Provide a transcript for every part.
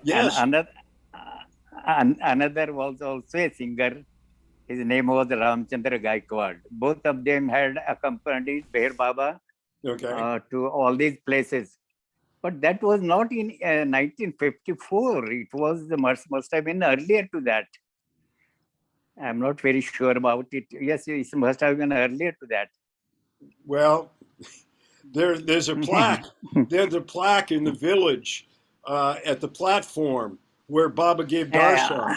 And Yes. another was also a singer. His name was Ramchandra Gaikwad. Both of them had accompanied Beher Baba Okay. to all these places. But that was not in 1954. It was must have been earlier to that. I'm not very sure about it. Yes, it must have been earlier to that. Well, there's a plaque. There's a plaque in the village at the platform where Baba gave darshan,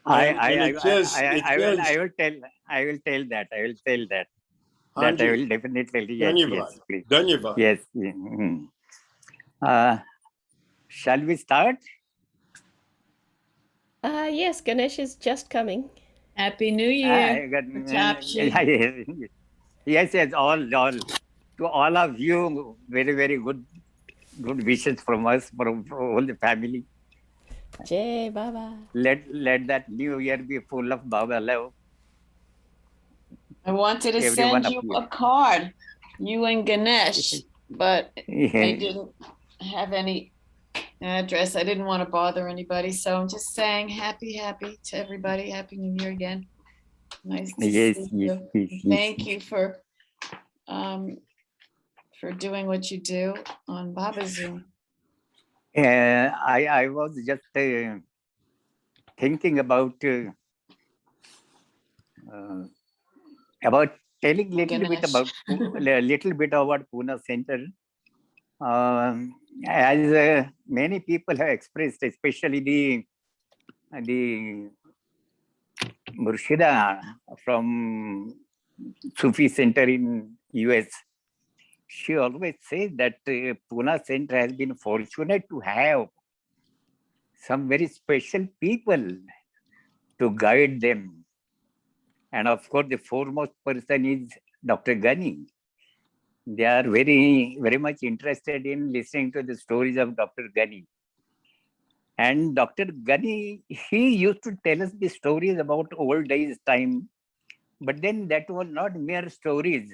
I, and I, and I, it I says will tell, that. I will tell that. That I Hanji, will definitely, yes, Dhanyavad, yes, please. Dhanyavad. Yes. Mhm. Uh, shall we start? Yes, Ganesh is just coming. Happy New I Year, got, Pratapji. yes, yes, all. To all of you, very, very good wishes from us, from all the family. Jai Baba. Let that new year be full of Baba love, I wanted to everyone send of you you. a card, you and Ganesh, but I Yes, didn't have any address. I didn't want to bother anybody, so I'm just saying happy to everybody. Happy New Year again. Nice to yes, see yes, you. yes. Thank you um, for doing what you do on Baba Zoom. I was just thinking about telling Ganesh. little bit about Pune Center. As many people have expressed, especially the Murshida from Sufi Center in US, she always says that Pune Center has been fortunate to have some very special people to guide them. And of course, the foremost person is Dr. Ghani. They are very, very much interested in listening to the stories of Dr. Ghani. And Dr. Ghani, he used to tell us the stories about old days time, but then that was not mere stories.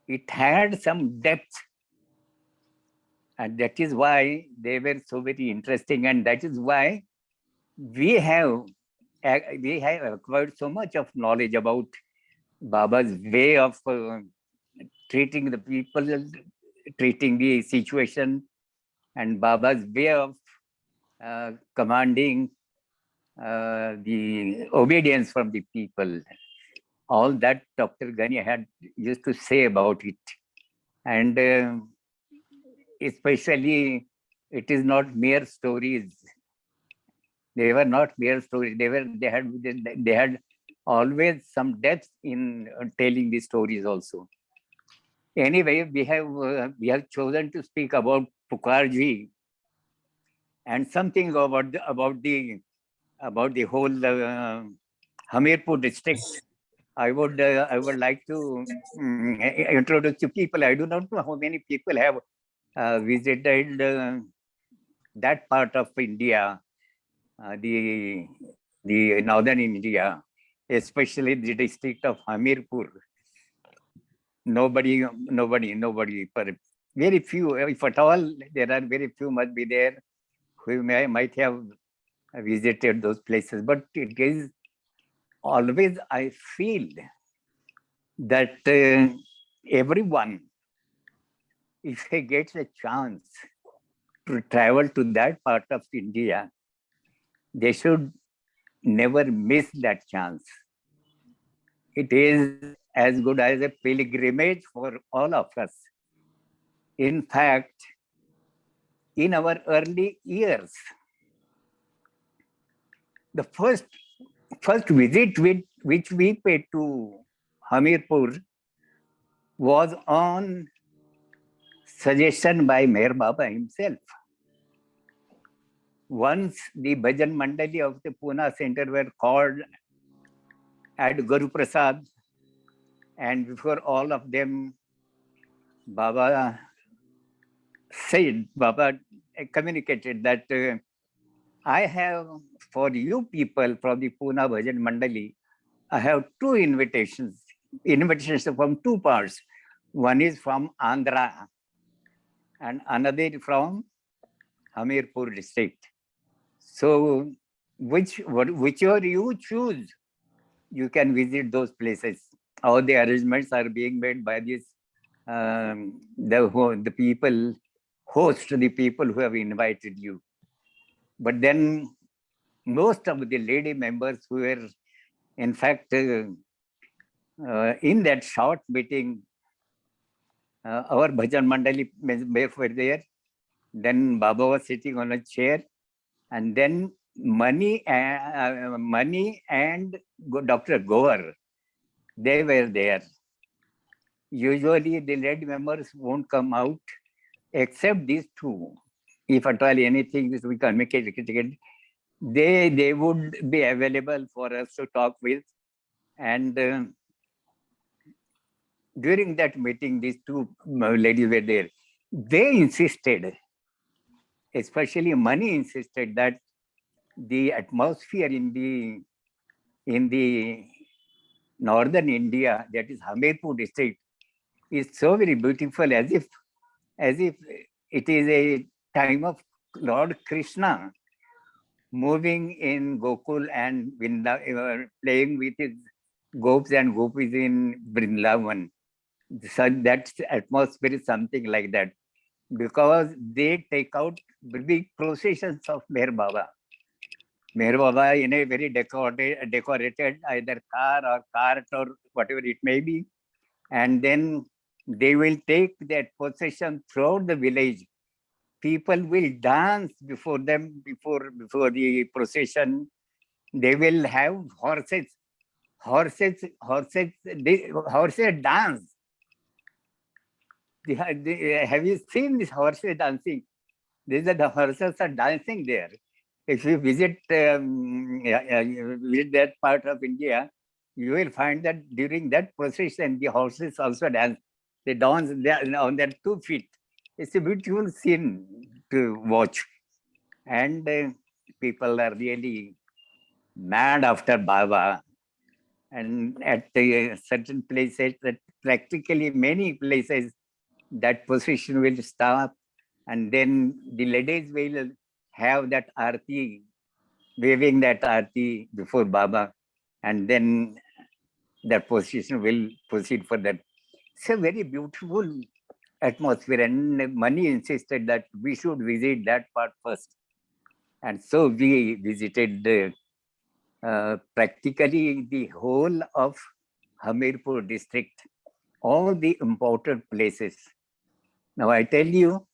It had some depth. And that is why they were so very interesting. And that is why we have acquired so much of knowledge about Baba's way of treating the people, treating the situation, and Baba's way of commanding the obedience from the people. All that Dr. Ghani had used to say about it. And especially, it is not mere stories. They were not mere stories. They had always some depth in telling the stories also. Anyway, we have chosen to speak about Pukarji and something about the whole Hamirpur district. I would like to introduce to people. I do not know how many people have visited that part of India, the northern India, especially the district of Hamirpur. Nobody. Very few, if at all, there are very few must be there who might have visited those places. But it is always, I feel that everyone, if he gets a chance to travel to that part of India, they should never miss that chance. It is as good as a pilgrimage for all of us. In fact, in our early years, the first visit which we paid to Hamirpur was on suggestion by Meher Baba himself. Once the Bhajan Mandali of the Poona Center were called at Guruprasad, and before all of them, Baba communicated that I have, for you people from the Poona Bhajan Mandali, I have two invitations from two parts. One is from Andhra and another from Hamirpur district. So whichever you choose, you can visit those places. All the arrangements are being made by this the people host, the people who have invited you. But then most of the lady members who were in fact in that short meeting, our Bhajan Mandali were there. Then Baba was sitting on a chair, and then Mani and Dr. Goar, they were there. Usually the lady members won't come out except these two. If at all anything is we communicate, they would be available for us to talk with. And during that meeting, these two ladies were there. They insisted, especially Mani insisted, that the atmosphere in the northern India, that is Hamirpur district, is so very beautiful, as if it is a time of Lord Krishna moving in Gokul and playing with his gopis and gopis in Vrindavan. So that atmosphere is something like that, because they take out big processions of Meher Baba. Meher Baba in a very decorated either car or cart or whatever it may be, and then they will take that procession throughout the village. People will dance before them, before the procession. They will have horses. Horses dance. Have you seen these horses dancing? These are the horses are dancing there. If you visit that part of India, you will find that during that procession, the horses also dance. They dance on their 2 feet. It's a beautiful scene to watch. And people are really mad after Baba. And at certain places, that practically many places, that procession will stop. And then the ladies will have that arti, waving that arti before Baba. And then that procession will proceed further. It's a very beautiful atmosphere, and Mani insisted that we should visit that part first. And so we visited practically the whole of Hamirpur district, all the important places. Now I tell you,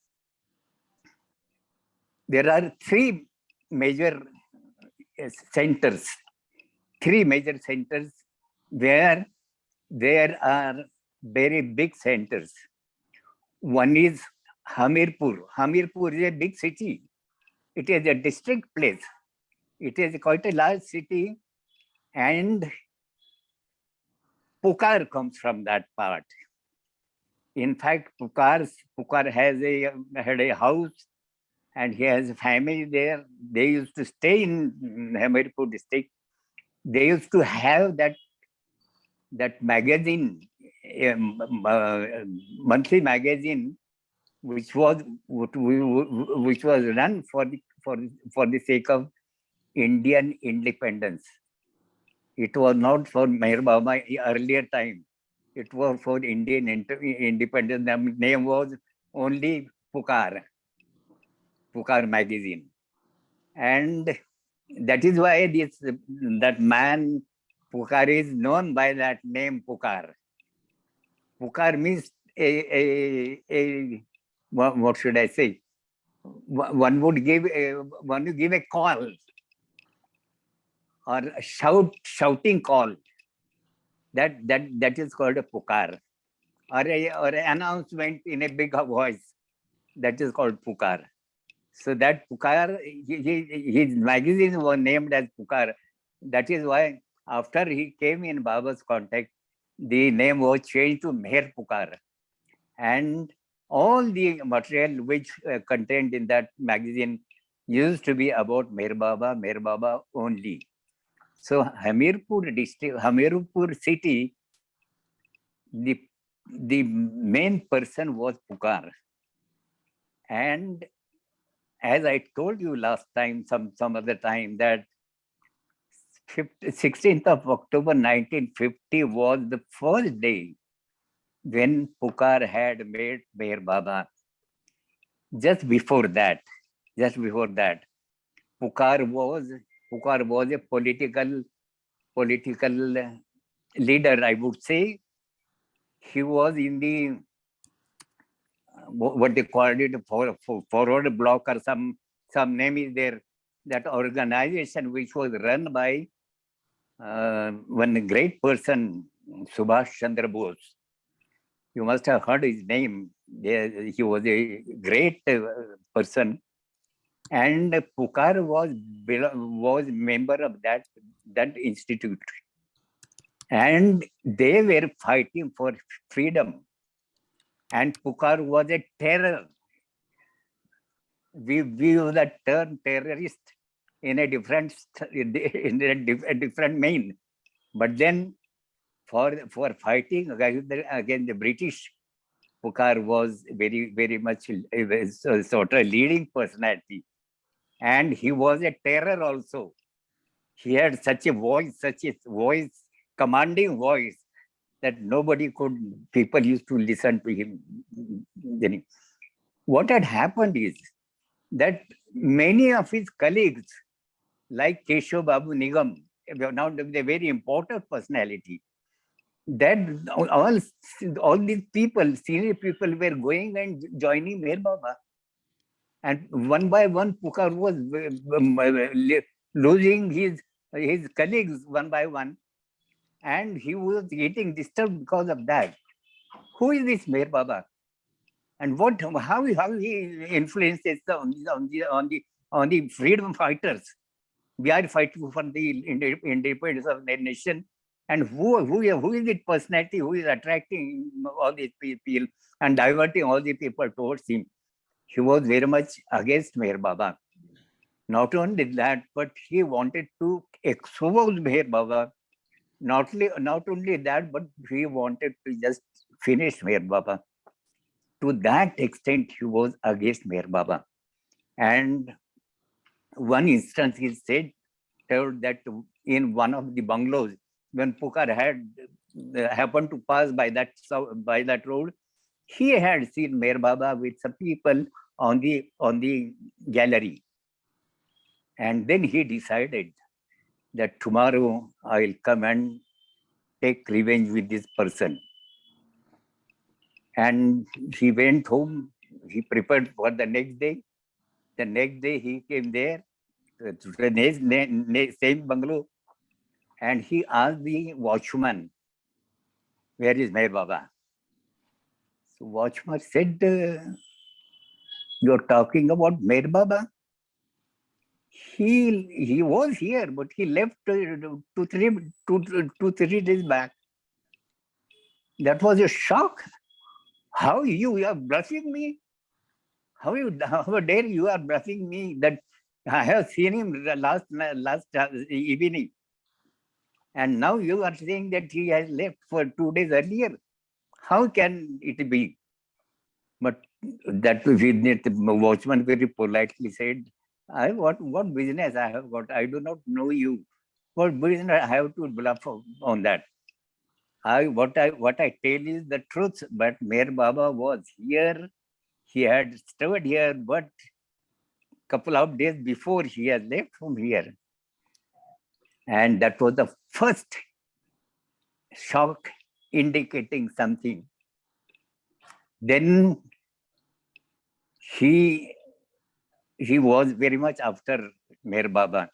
there are three major centers where there are very big centers. One is Hamirpur. Hamirpur is a big city. It is a district place. It is quite a large city, and Pukar comes from that part. In fact, Pukar had a house, and he has a family there. They used to stay in Hamirpur district. They used to have that magazine, monthly magazine, which was run for the sake of Indian independence. It was not for Meher Baba earlier time. It was for Indian independence. The name was only Pukar magazine. And that is why that man Pukar is known by that name Pukar. Pukar means what should I say? One would give a call, or a shouting call. That is called a Pukar, or an announcement in a big voice. That is called Pukar. So that Pukar, his magazine was named as Pukar. That is why after he came in Baba's contact, the name was changed to Meher Pukar. And all the material which contained in that magazine used to be about Meher Baba only. So Hamirpur district, Hamirpur city, the main person was Pukar. And as I told you last time, some other time, that 16th of October 1950 was the first day when Pukar had met Meher Baba. Just before that, Pukar was a political leader, I would say. He was in the what they called it, forward block, or some name is there. That organization which was run by one great person, Subhash Chandra Bose. You must have heard his name. He was a great person, and Pukar was member of that institute, and they were fighting for freedom. And Pukar was a terror. We use the term terrorist in a different mean, but then for fighting against the British, Pukar was very much a sort of leading personality, and he was a terror also. He had such a voice, commanding voice, that people used to listen to him. Then what had happened is that many of his colleagues, like Keshav Babu Nigam, now the very important personality, that all these people, senior people, were going and joining Meher Baba. And one by one, Pukar was losing his colleagues one by one, and he was getting disturbed because of that. Who is this Meher Baba? And how he influences on the freedom fighters? We are fighting for the independence of the nation. And who is the personality who is attracting all these people and diverting all the people towards him? He was very much against Meher Baba. Not only that, but he wanted to expose Meher Baba. Not only that, but he wanted to just finish Meher Baba. To that extent, he was against Meher Baba. And one instance he told that in one of the bungalows, when Pukar had happened to pass by that road, he had seen Meher Baba with some people on the gallery. And then he decided that tomorrow I will come and take revenge with this person. And he went home. He prepared for the next day. The next day he came there to the same bungalow, and he asked the watchman, "Where is Meher Baba?" So watchman said, "You're talking about Meher Baba? He was here, but he left 2-3 days back." That was a shock. How you are bluffing me? How dare you are bluffing me that I have seen him last evening, and now you are saying that he has left for 2 days earlier? How can it be? But that the watchman very politely said, what business I have got? I do not know you. What business I have to bluff on that? What I tell is the truth. But Meher Baba was here. He had stayed here, but couple of days before he has left from here. And that was the first shock indicating something. Then he was very much after Meher Baba.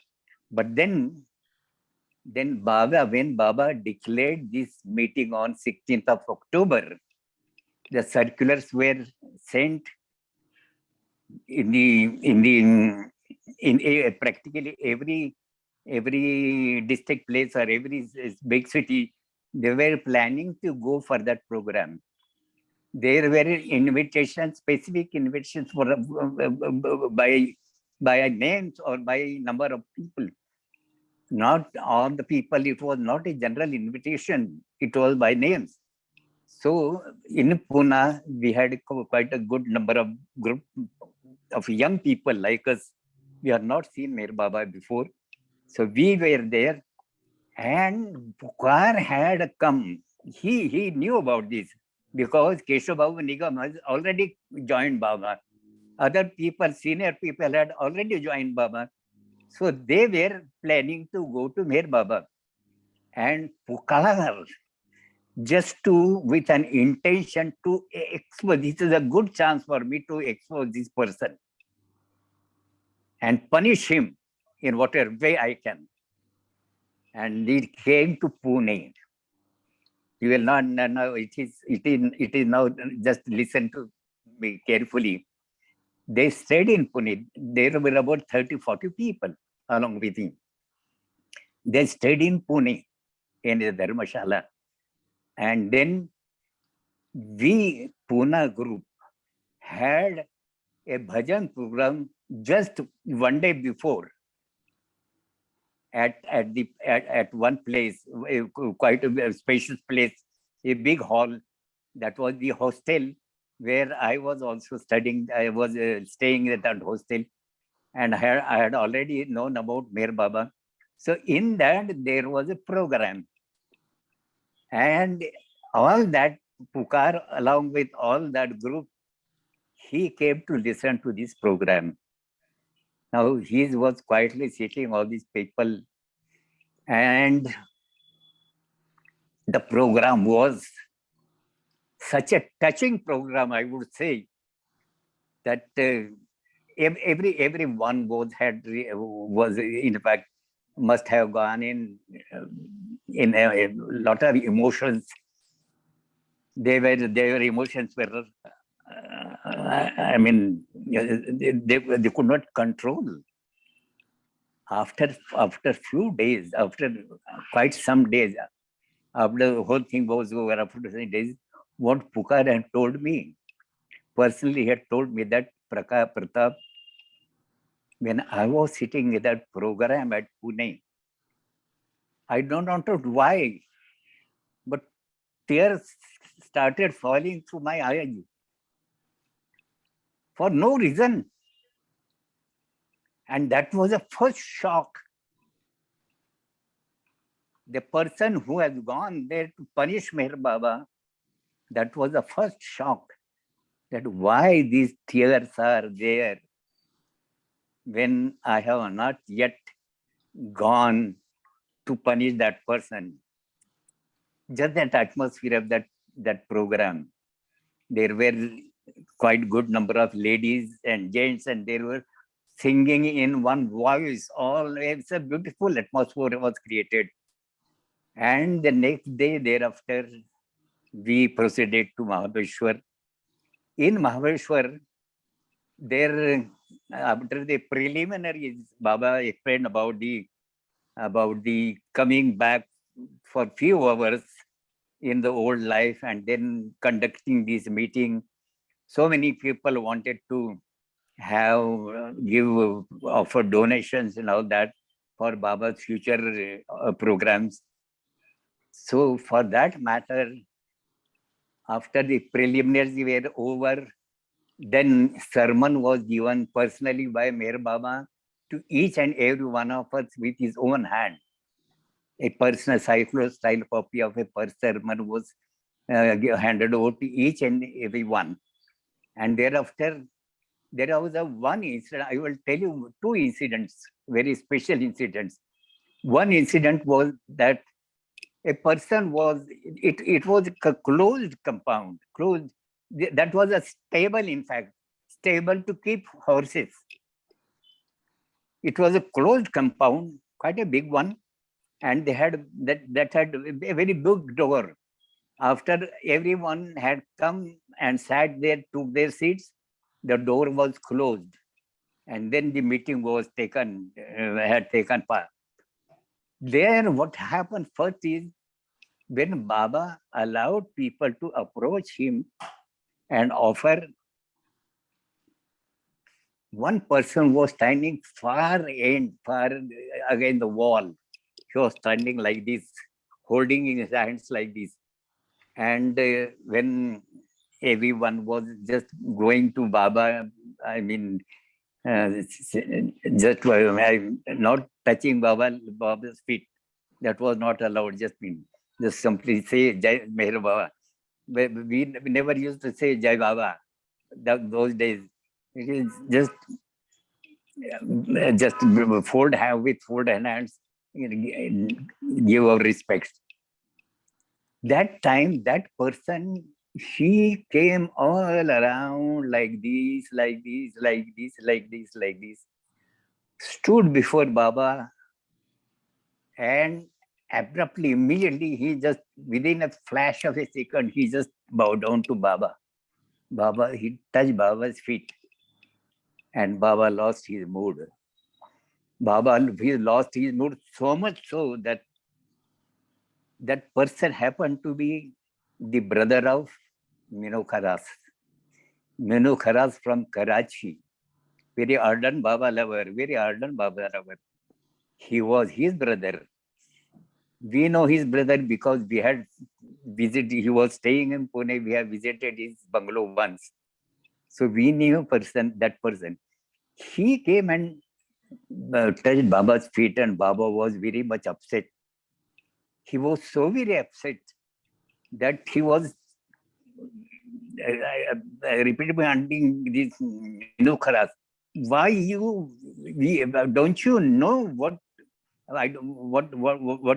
But then when Baba declared this meeting on 16th of October, the circulars were sent in practically every district place or every big city. They were planning to go for that program. There were invitations, specific invitations for by names or by number of people. Not all the people. It was not a general invitation. It was by names. So in Pune, we had quite a good number of of young people like us. We have not seen Meher Baba before. So we were there, and Pukar had come. He knew about this because Keshav Babu Nigam has already joined Baba. Other people, senior people had already joined Baba. So they were planning to go to Meher Baba. And Pukar, just to, with an intention to expose, this is a good chance for me to expose this person and punish him in whatever way I can. And it came to Pune. You will not know, it is now, just listen to me carefully. They stayed in Pune. There were about 30, 40 people along with him. They stayed in Pune in the Dharmashala. And then we, Poona group, had a bhajan program just one day before at one place, quite a spacious place, a big hall. That was the hostel where I was also studying. I was staying at that hostel, and I had already known about Meher Baba. So in that there was a program, and all that Pukar, along with all that group, he came to listen to this program. Now he was quietly sitting, all these people, and the program was such a touching program, I would say, that everyone was in fact must have gone in a lot of emotions. Their emotions were, I mean, they could not control. After few days, after quite some days, after the whole thing was over, after some days, what Pukar had told me, personally, he had told me that Pratap, when I was sitting in that program at Pune, I don't know why, but tears started falling through my eyes for no reason. And that was the first shock. The person who has gone there to punish Meher Baba, that was the first shock, that why these tears are there when I have not yet gone to punish that person. Just that atmosphere of that program. There were quite good number of ladies and gents, and they were singing in one voice. It's a beautiful atmosphere was created. And the next day thereafter, we proceeded to Mahabaleshwar. In Mahabaleshwar, there, after the preliminaries, Baba explained about the coming back for few hours in the old life and then conducting this meeting. So many people wanted to offer donations and all that for Baba's future programs. So for that matter, after the preliminaries were over, then sermon was given personally by Meher Baba to each and every one of us with his own hand. A personal style copy of a first sermon was handed over to each and every one. And thereafter, there was one incident. I will tell you two incidents, very special incidents. One incident was that a person it was a closed compound, closed. That was a stable, in fact, stable to keep horses. It was a closed compound, quite a big one, and they had that had a very big door. After everyone had come and sat there, took their seats, the door was closed, and then the meeting was had taken part. There, what happened first is, when Baba allowed people to approach him and offer, one person was standing far against the wall. He was standing like this, holding in his hands like this. And when everyone was just going to Baba, I mean, just I'm not touching Baba's feet. That was not allowed. Just simply say Jai Meher Baba. We never used to say Jai Baba. Those days, it is just fold hand with folded hands, give our respects. That time, that person, she came all around like this, like this, like this, like this, like this, stood before Baba, and abruptly, immediately, he just, within a flash of a second, he just bowed down to Baba. He touched Baba's feet, and Baba lost his mood. He lost his mood so much so that that person happened to be the brother of Minu Kharas. Minu Kharas from Karachi, very ardent Baba lover, very ardent Baba lover. He was his brother. We know his brother because we had visited, he was staying in Pune, we have visited his bungalow once. So we knew that person. He came and touched Baba's feet, and Baba was very much upset. He was so very upset that he was repeatedly hunting this Minu Kharas. Why don't you know what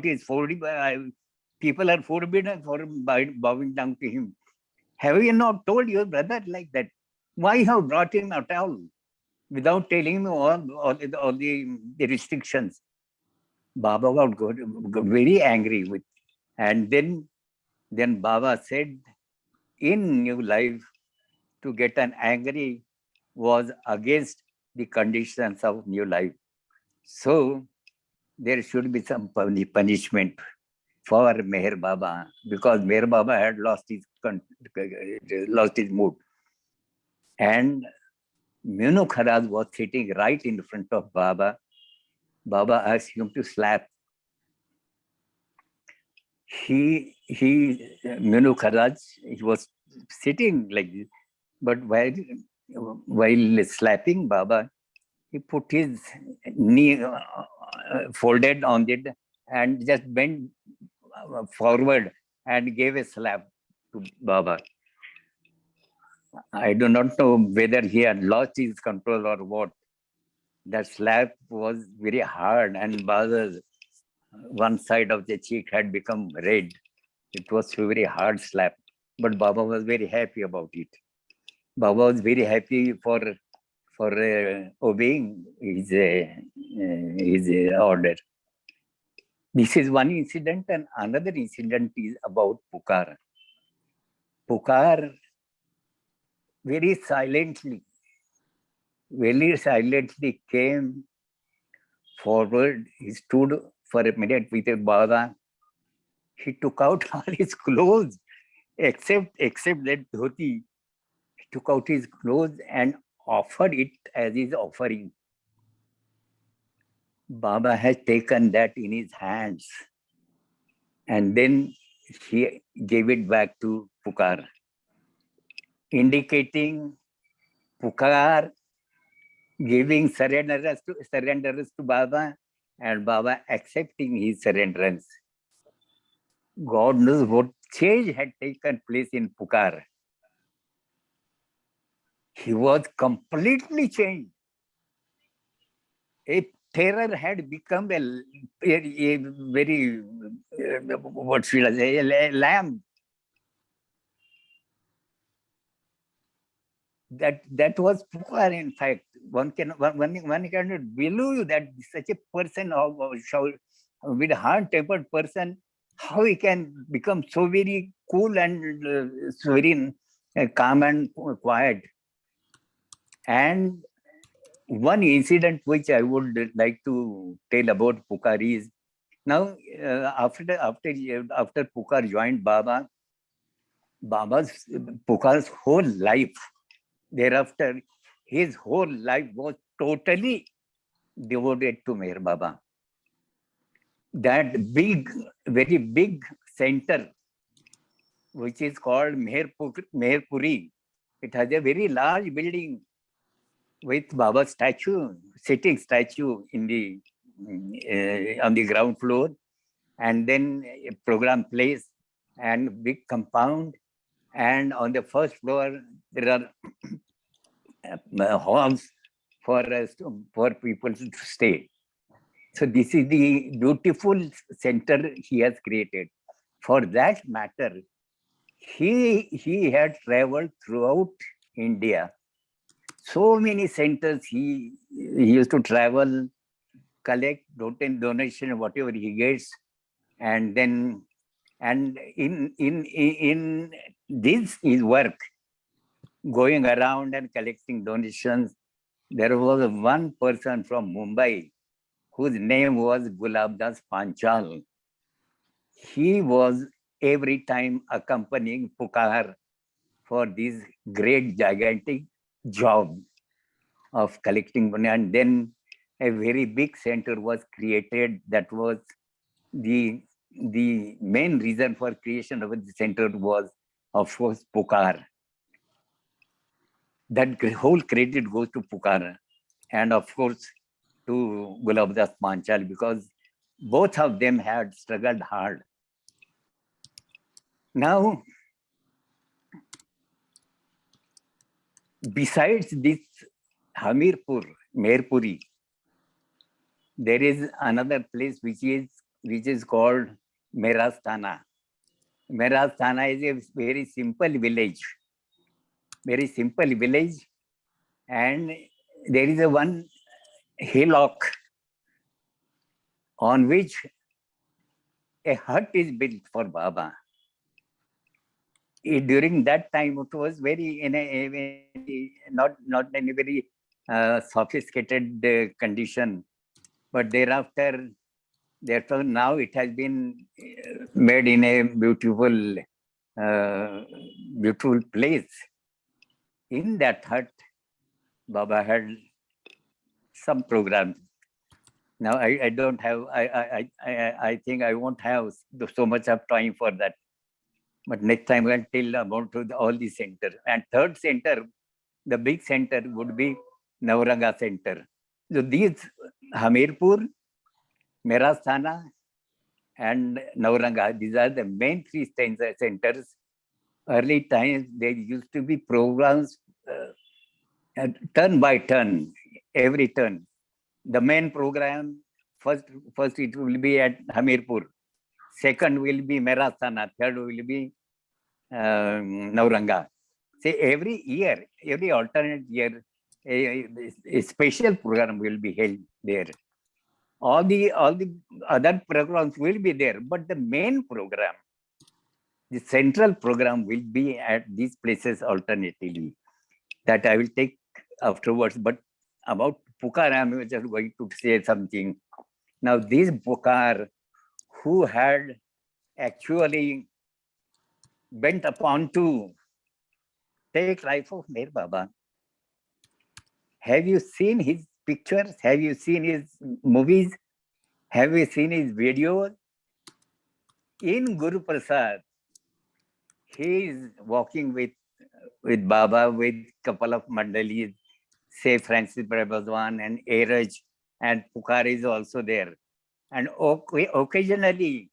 is forbidden? People are forbidden for bowing down to him. Have you not told your brother like that? Why have brought him at all without telling him all the restrictions? Baba got very angry with, and then Baba said, in new life, to get an angry was against the conditions of new life. So there should be some punishment for Meher Baba, because Meher Baba had lost his mood. And Minu Kharaz was sitting right in front of Baba. Baba asked him to slap. Minu Kharaz, he was sitting like this, but while slapping Baba, he put his knee folded on it and just bent forward and gave a slap to Baba. I do not know whether he had lost his control or what. That slap was very hard, and Baba's one side of the cheek had become red. It was a very hard slap, but Baba was very happy about it. Baba was very happy for obeying his order. This is one incident, and another incident is about Pukar. Pukar very silently came forward. He stood for a minute with a Baba. He took out all his clothes, except that dhoti. He took out his clothes and offered it as his offering. Baba has taken that in his hands, and then he gave it back to Pukar, indicating Pukar giving surrenders to Baba, and Baba accepting his surrenderance. God knows what change had taken place in Pukar. He was completely changed. A terror had become a very, what should I say, a lamb. That was Pukar, in fact. One cannot believe that such a person with a hard-tempered person, how he can become so very cool and so very calm and quiet. And one incident which I would like to tell about Pukar is, now after Pukar joined Pukar's whole life thereafter, his whole life was totally devoted to Meher Baba. That very big center, which is called Meher Puri, it has a very large building. with Baba's statue, sitting statue in the on the ground floor, and then a program place and big compound, and on the first floor there are halls for people to stay. So this is the beautiful center he has created. For that matter, he had traveled throughout India. So many centers he used to travel, collect donation, whatever he gets, and then in this his work, going around and collecting donations, there was one person from Mumbai whose name was Gulabdas Panchal. He was every time accompanying Pukar for this great gigantic job of collecting money. And then a very big center was created. That was the main reason for creation of the center was, of course, Pukar. That whole credit goes to Pukar, and of course to Gulabdas Panchal, because both of them had struggled hard. Now, besides this Hamirpur, Merpuri, there is another place which is called Merastana. Merastana is a very simple village, and there is a one hillock on which a hut is built for Baba. During that time, it was very not in a very sophisticated condition, but therefore now it has been made in a beautiful place. In that hut, Baba had some programs. Now I don't have, I think I won't have so much of time for that. But next time I'll tell about all the centers. And third center, the big center would be Navranga Center. So these Hamirpur, Merasthana, and Navranga, these are the main three centers. Early times, there used to be programs turn by turn, every turn. The main program, first it will be at Hamirpur. Second will be Merasthana. Third will be Navranga. Say every year, every alternate year, a special program will be held there. All the other programs will be there, but the main program, the central program, will be at these places alternatively. That I will take afterwards. But about Pukar, I am just going to say something. Now, this Pukar, who had actually bent upon to take life of Mer Baba. Have you seen his pictures? Have you seen his movies? Have you seen his videos? In Guruprasad, he is walking with Baba, with couple of Mandalis, say Francis Bhajan and Eraj, and Pukar is also there. And occasionally,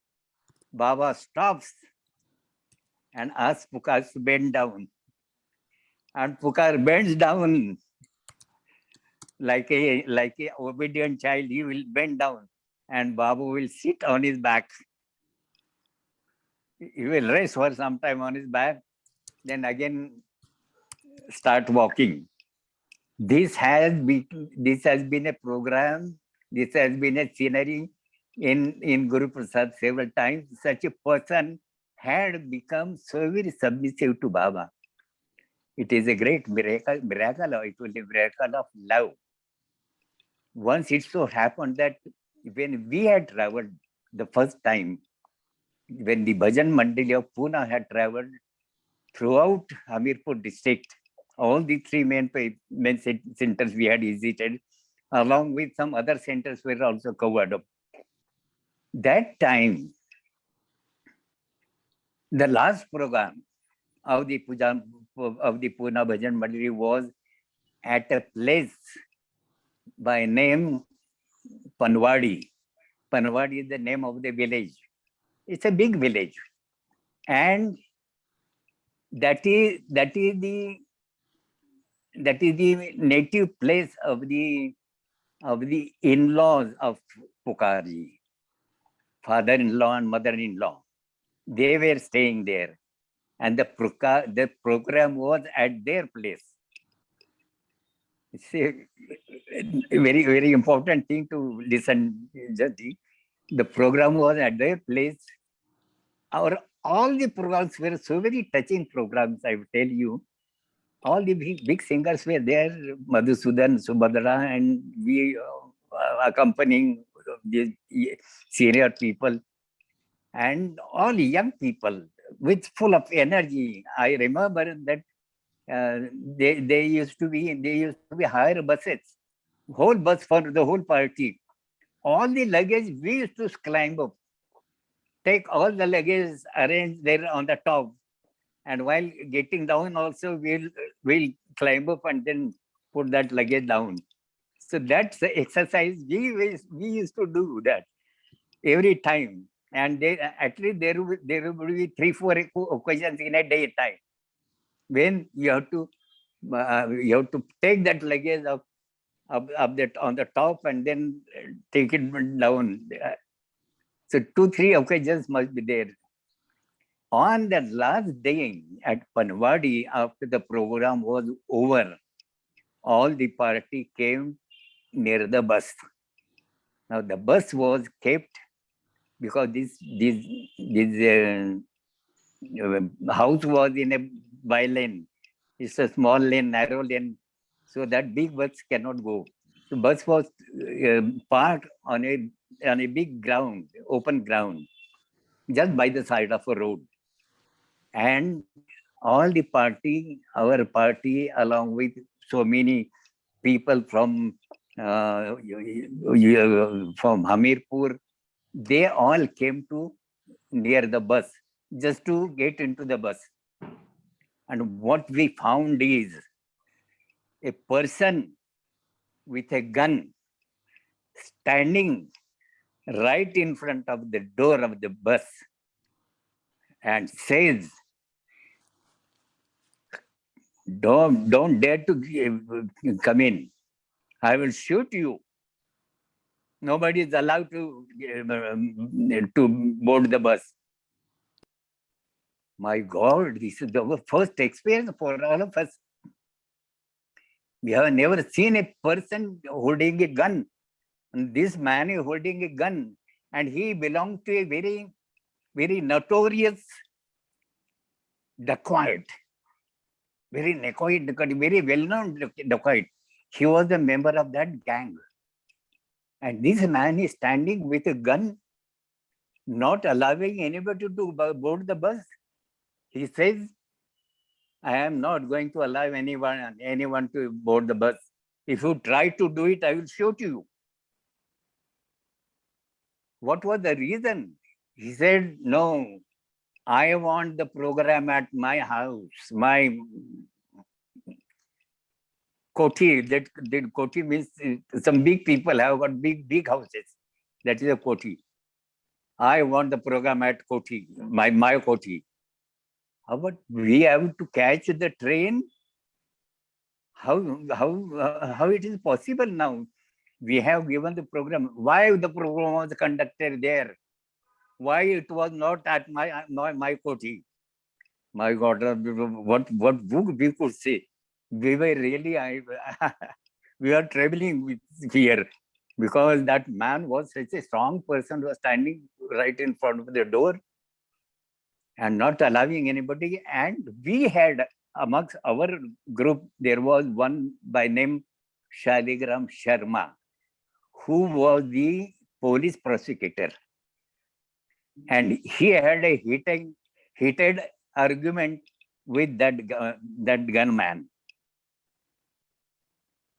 Baba stops and asks Pukar to bend down. And Pukar bends down like a obedient child. He will bend down, and Baba will sit on his back. He will rest for some time on his back, then again start walking. This has been a program. This has been a scenery in Guruprasad several times. Such a person had become so very submissive to Baba. It is a great miracle. It was a miracle of love. Once it so happened that when we had traveled the first time, when the Bhajan Mandali of Pune had traveled throughout Hamirpur district, all the three main centers we had visited, along with some other centers were also covered up. That time, the last program of the Poona Bhajan Mandali was at a place by name Panwadi. Panwadi is the name of the village. It's a big village. And that is the native place of the in-laws of Pukarji, father-in-law and mother-in-law. They were staying there, and the program was at their place. It's a very, very important thing to listen, Jati. The program was at their place. All the programs were so very touching programs, I will tell you. All the big singers were there, Madhusudan, Subhadra, and we accompanying these senior people and all young people with full of energy. I remember that they used to be hire buses, whole bus for the whole party. All the luggage we used to climb up, take all the luggage, arrange there on the top, and while getting down also we'll climb up and then put that luggage down. So that's the exercise we used to do that every time. And at least there will be 3-4 occasions in a day time when you have to take that luggage up that on the top and then take it down. So 2-3 occasions must be there. On the last day at Panwadi, after the program was over, all the party came near the bus. Now the bus was kept because this house was in a by-lane. It's a small lane, narrow lane, so that big bus cannot go. The bus was parked on a big ground, open ground, just by the side of a road. And all the party, our party, along with so many people from Hamirpur, they all came to near the bus just to get into the bus. And what we found is a person with a gun standing right in front of the door of the bus and says, don't dare to come in. I will shoot you. Nobody is allowed to board the bus. My God, this is the first experience for all of us. We have never seen a person holding a gun. And this man is holding a gun, and he belonged to a very, very notorious dacoit. Very well-known dacoit. He was a member of that gang. And this man is standing with a gun, not allowing anybody to board the bus. He says, I am not going to allow anyone to board the bus. If you try to do it, I will shoot you. What was the reason? He said, no, I want the program at my house, my koti. That koti means some big people have got big houses. That is a koti. I want the program at koti, my koti. But we have to catch the train. How it is possible now? We have given the program. Why the program was conducted there? Why it was not at my koti? My God, what we could say? We were really we are traveling with fear because that man was such a strong person who was standing right in front of the door and not allowing anybody. And we had amongst our group, there was one by name Shaligram Sharma, who was the police prosecutor. And he had a heated argument with that gunman.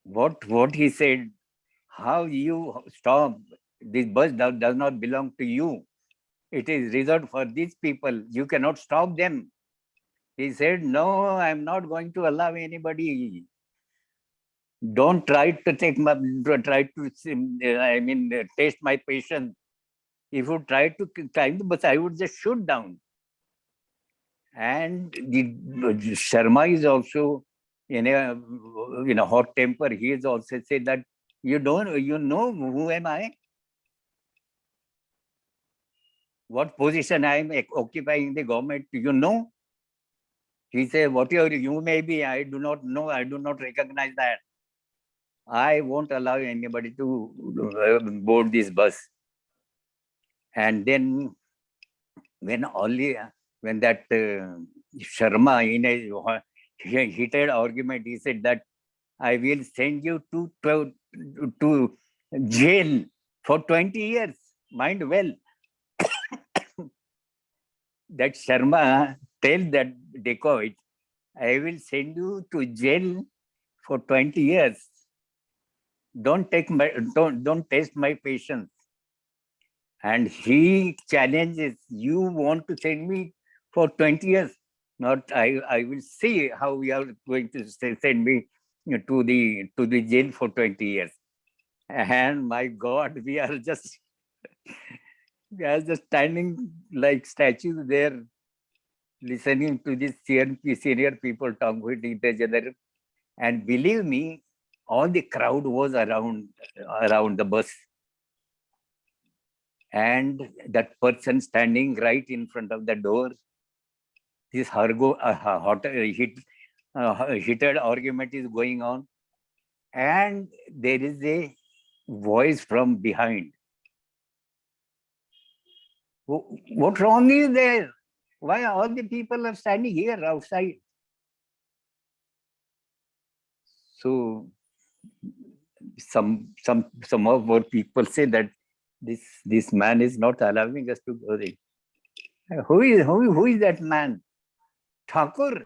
What he said, how you stop, this bus does not belong to you. It is reserved for these people. You cannot stop them. He said, no, I'm not going to allow anybody. Don't try to test my patience. If you try to climb the bus, I would just shoot down. And the Sharma is also in a hot temper. He is also said that you know who am I? What position I am occupying in the government? You know? He said, whatever you may be, I do not know. I do not recognize that. I won't allow anybody to board this bus. And then when that Sharma in a heated argument, he said that I will send you to jail for 20 years. Mind well, that Sharma tell that dacoit, I will send you to jail for 20 years. Don't test my patience. And he challenges, you want to send me for 20 years? Not I will see how you are going to send me to the jail for 20 years. And my God, we are just standing like statues there, listening to these senior people talk with each other. And believe me, all the crowd was around the bus. And that person standing right in front of the door, this heated argument is going on. And there is a voice from behind. What wrong is there? Why all the people are standing here outside? So some of our people say that this man is not allowing us to go there. Who is that man? Thakur,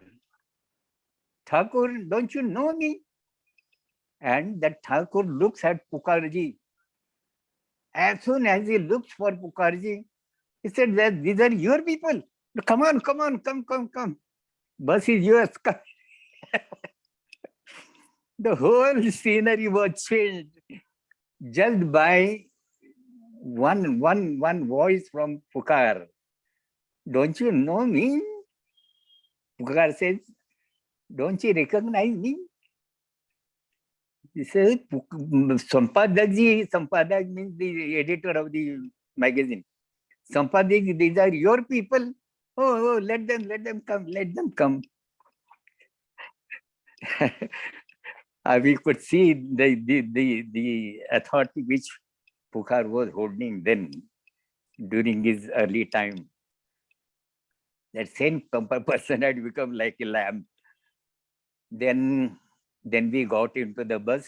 don't you know me? And that Thakur looks at Pukarji. As soon as he looks for Pukarji, he said that these are your people. Come on, come. Bus is yours. Come. The whole scenery was changed just by one voice from Pukar. Don't you know me? Pukar says, don't you recognize me? He says, Sampadak means the editor of the magazine. Sampadak, these are your people. Oh, let them come. We could see the authority which Pukar was holding then during his early time. That same person had become like a lamb. Then we got into the bus.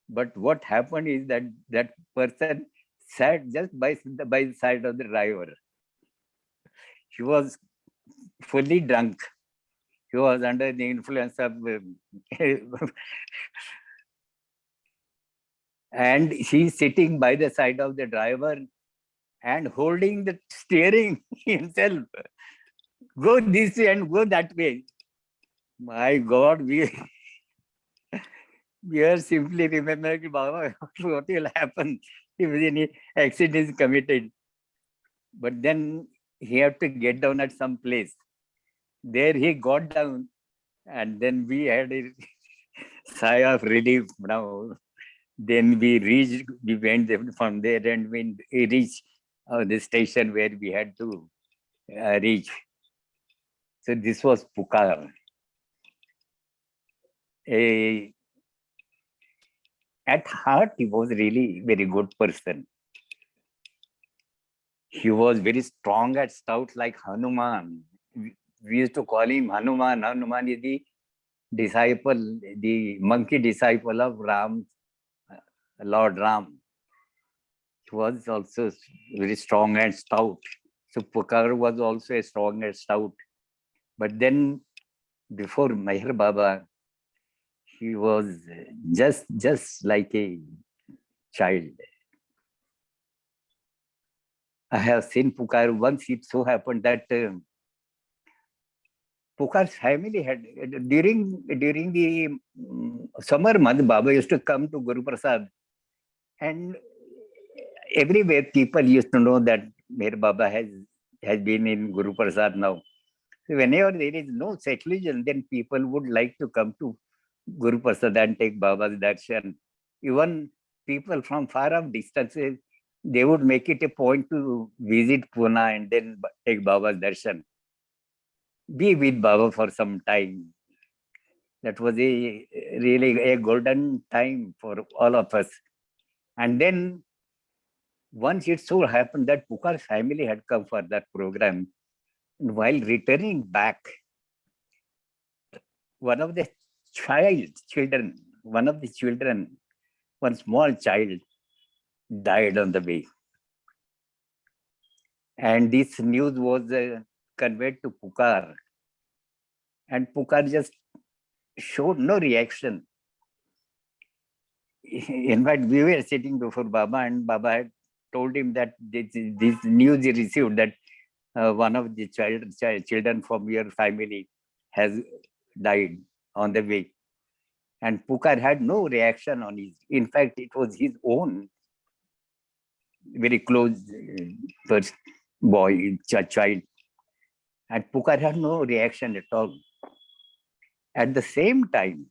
But what happened is that person sat just by the side of the driver. He was fully drunk. He was under the influence of and he's sitting by the side of the driver and holding the steering himself. Go this way and go that way. My God, we are simply remembering, Baba, what will happen if any accident is committed. But then he had to get down at some place. There he got down, and then we had a sigh of relief now. Then we went from there and we reached the station where we had to reach. So this was Pukar. At heart, he was really very good person. He was very strong and stout like Hanuman. We used to call him Hanuman. Hanuman is the disciple, the monkey disciple of Ram, Lord Ram. He was also very strong and stout. So Pukar was also a strong and stout. But then before Meher Baba, he was just like a child. I have seen Pukar once. It so happened that Pukar's family had, during the summer month, Baba used to come to Guruprasad, and everywhere people used to know that Meher Baba has been in Guruprasad now. So whenever there is no seclusion, then people would like to come to Guruprasad and take Baba's darshan. Even people from far off distances, they would make it a point to visit Pune and then take Baba's darshan. Be with Baba for some time. That was really a golden time for all of us. And then once it so happened that Pukar's family had come for that program. And while returning back, one of the children, one small child died on the way. And this news was conveyed to Pukar. And Pukar just showed no reaction. In fact, we were sitting before Baba, and Baba had told him that this news he received that one of the children from your family has died on the way. And Pukar had no reaction on his. In fact, it was his own very close child. And Pukar had no reaction at all. At the same time,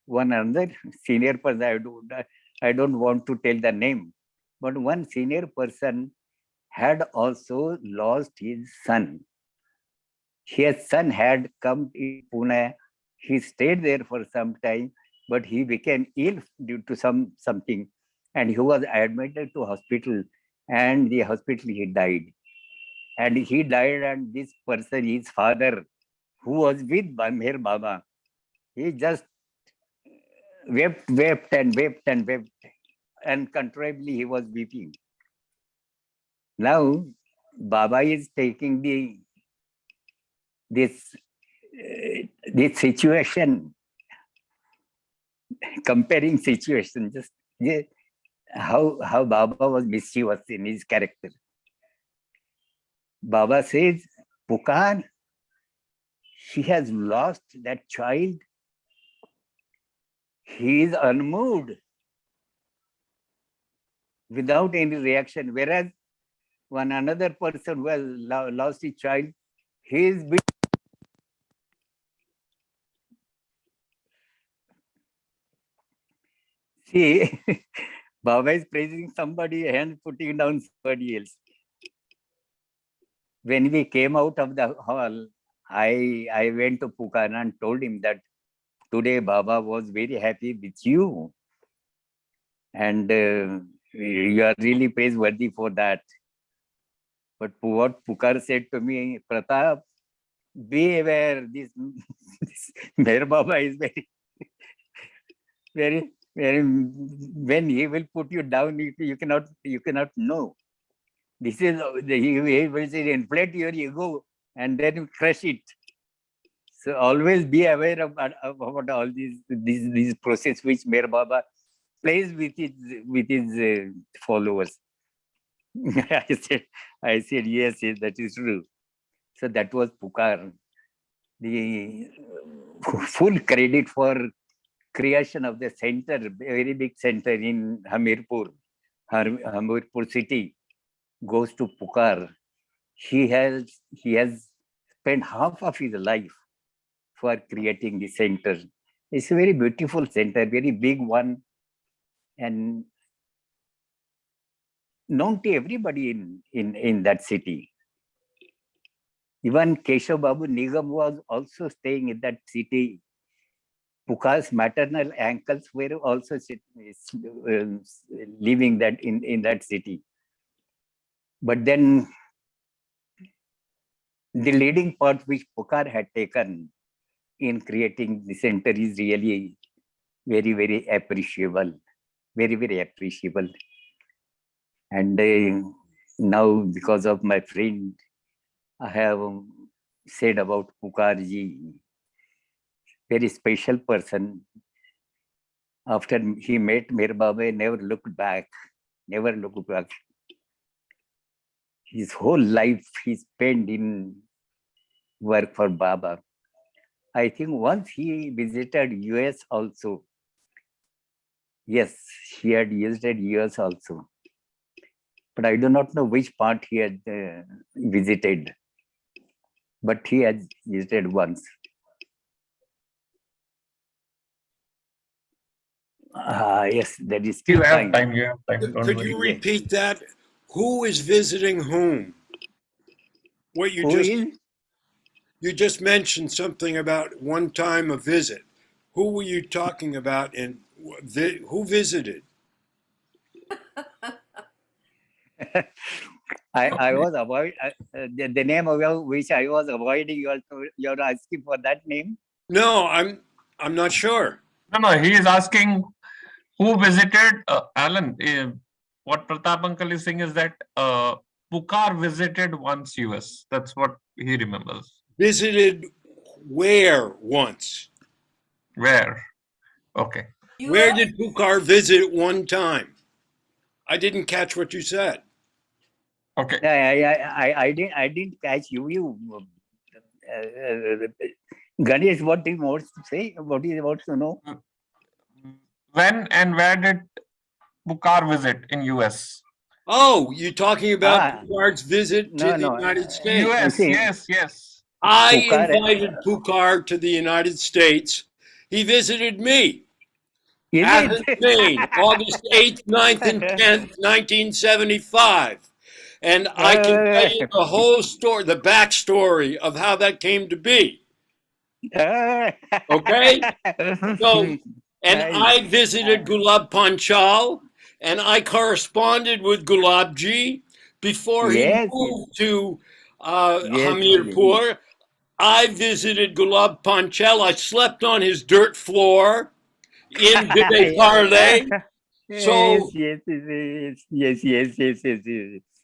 one another senior person, I don't want to tell the name, but one senior person had also lost his son. His son had come in Pune. He stayed there for some time, but he became ill due to something, and he was admitted to hospital. And the hospital he died. And he died, and this person, his father, who was with Meher Baba, he just wept, uncontrollably he was weeping. Now, Baba is taking this situation, comparing situation, just how Baba was mischievous in his character. Baba says, Pukar, he has lost that child. He is unmoved, without any reaction. Whereas one another person who has lost his child, he is see, Baba is praising somebody and putting down somebody else. When we came out of the hall, I went to Pukar and told him that today Baba was very happy with you. And you are really praiseworthy for that. But what Pukar said to me, Pratap, be aware, this Meher Baba is very, when he will put you down, you cannot know. This is, he will say, inflate your ego and then crush it. So always be aware about all these process which Meher Baba plays with his followers. I said, yes, that is true. So that was Pukar. The full credit for creation of the center, a very big center in Hamirpur city, goes to Pukar. He has spent half of his life for creating the center. It's a very beautiful center, very big one, and known to everybody in that city. Even Keshav Babu Nigam was also staying in that city. Pukar's maternal uncles were also living in that city. But then the leading part which Pukar had taken in creating the center is really very, very appreciable. Very, very appreciable. And now, because of my friend, I have said about Pukarji, very special person. After he met Meher Baba, never looked back. His whole life he spent in work for Baba. I think once he visited US also. Yes, he had visited US also. But I do not know which part he had visited. But he has visited once. Yes, there is still You have time. time. You have time. Don't Could worry. you repeat that? Who is visiting whom? What Who is? you just mentioned something about one time a visit. Who were you talking about and who visited? I was the name of which I was avoiding. You're asking for that name. No, I'm not sure. No. He is asking who visited Alan. What Pratap uncle is saying is that Pukar visited once US. That's what he remembers. Visited where once? Where? Okay. Where did Pukar visit one time? I didn't catch what you said. Okay. I didn't catch you. Ganesh, what he wants to say? What he wants to know? When and where did Pukar visit in US? Oh, you're talking about Pukar's visit to the United States. Yes. I Pukar- invited Pukar to the United States. He visited me. Is Athens, it? Maine, August 8th, 9th, and 10th, 1975. And I can tell you the whole story, the backstory of how that came to be. Okay? So, and I visited Gulab Panchal, and I corresponded with Gulabji before he Yes, moved to Yes, Hamirpur. I visited Gulab Panchal. I slept on his dirt floor in Vide Parle. So, yes.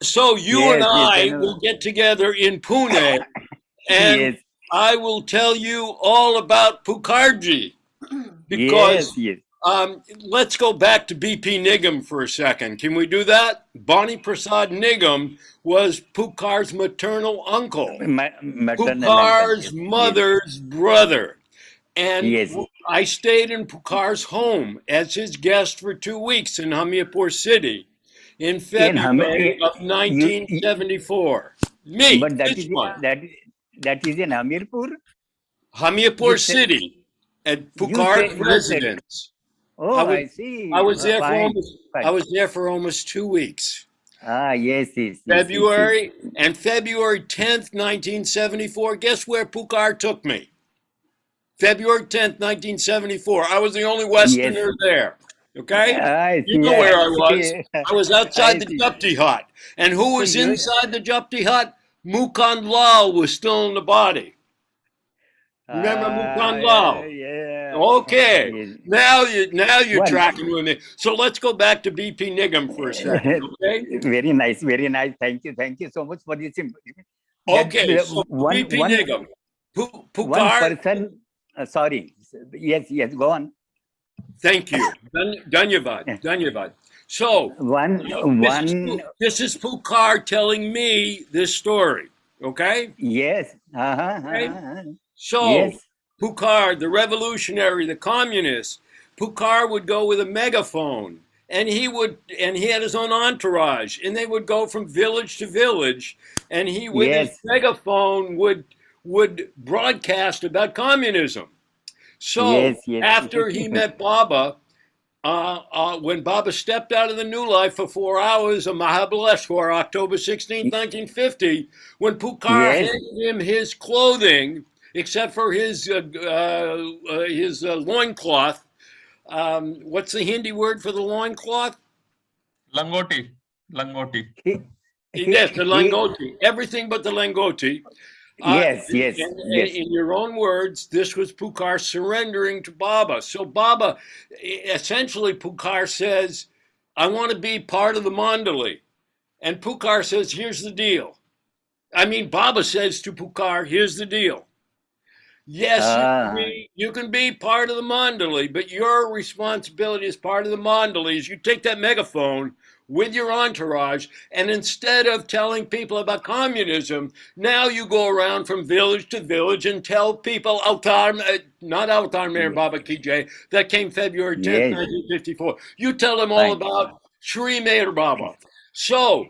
so you and I will get together in Pune, and Yes, I will tell you all about Pukardji. Because yes. let's go back to B.P. Nigam for a second. Can we do that? Bani Prasad Nigam was Pukar's maternal uncle, Pukar's mother's brother. And Yes. I stayed in Pukar's home as his guest for 2 weeks in Hamirpur City in February of 1974. Me, But that this one. is in Hamirpur. Hamirpur City at Pukar's residence. Oh, I see. I was there Fine. for almost 2 weeks. Yes. February and February 10th, 1974. Guess where Pukar took me? February 10th, 1974. I was the only Westerner there. Okay? You know where I was. I was outside the Japti hut. And who was inside the Japti hut? Mukand Lal was still in the body. Remember Mukand Lal? Yeah. Okay. Yes. Now you're tracking with me. So let's go back to B.P. Nigam for a second. Okay? Very nice. Thank you so much for this. Okay, so B.P. Nigam. Pukar. One person. Sorry. Yes. Go on. Thank you. Dhanyavad. So this is Pukar telling me this story. Okay? Yes. So Yes. Pukar, the revolutionary, the communist, Pukar would go with a megaphone, and he had his own entourage, and they would go from village to village, and he with his megaphone would broadcast about communism. So after he met Baba, when Baba stepped out of the New Life for 4 hours of Mahabaleshwar, October 16, 1950, when Pukar handed him his clothing, except for his loincloth, what's the Hindi word for the loincloth? Langoti. Yes, the langoti. Everything but the langoti. Yes. In your own words, this was Pukar surrendering to Baba. So Baba, essentially Pukar says, I want to be part of the Mandali. And Pukar says, here's the deal. I mean, Baba says to Pukar, here's the deal. Yes, you can be part of the Mandali, but your responsibility as part of the Mandali is you take that megaphone with your entourage, and instead of telling people about communism, now you go around from village to village and tell people not Altar Mayor Yes. Baba Ki Jai, that came February 10th, Yes. 1954. You tell them all Fine. about Shri Mayor Baba. So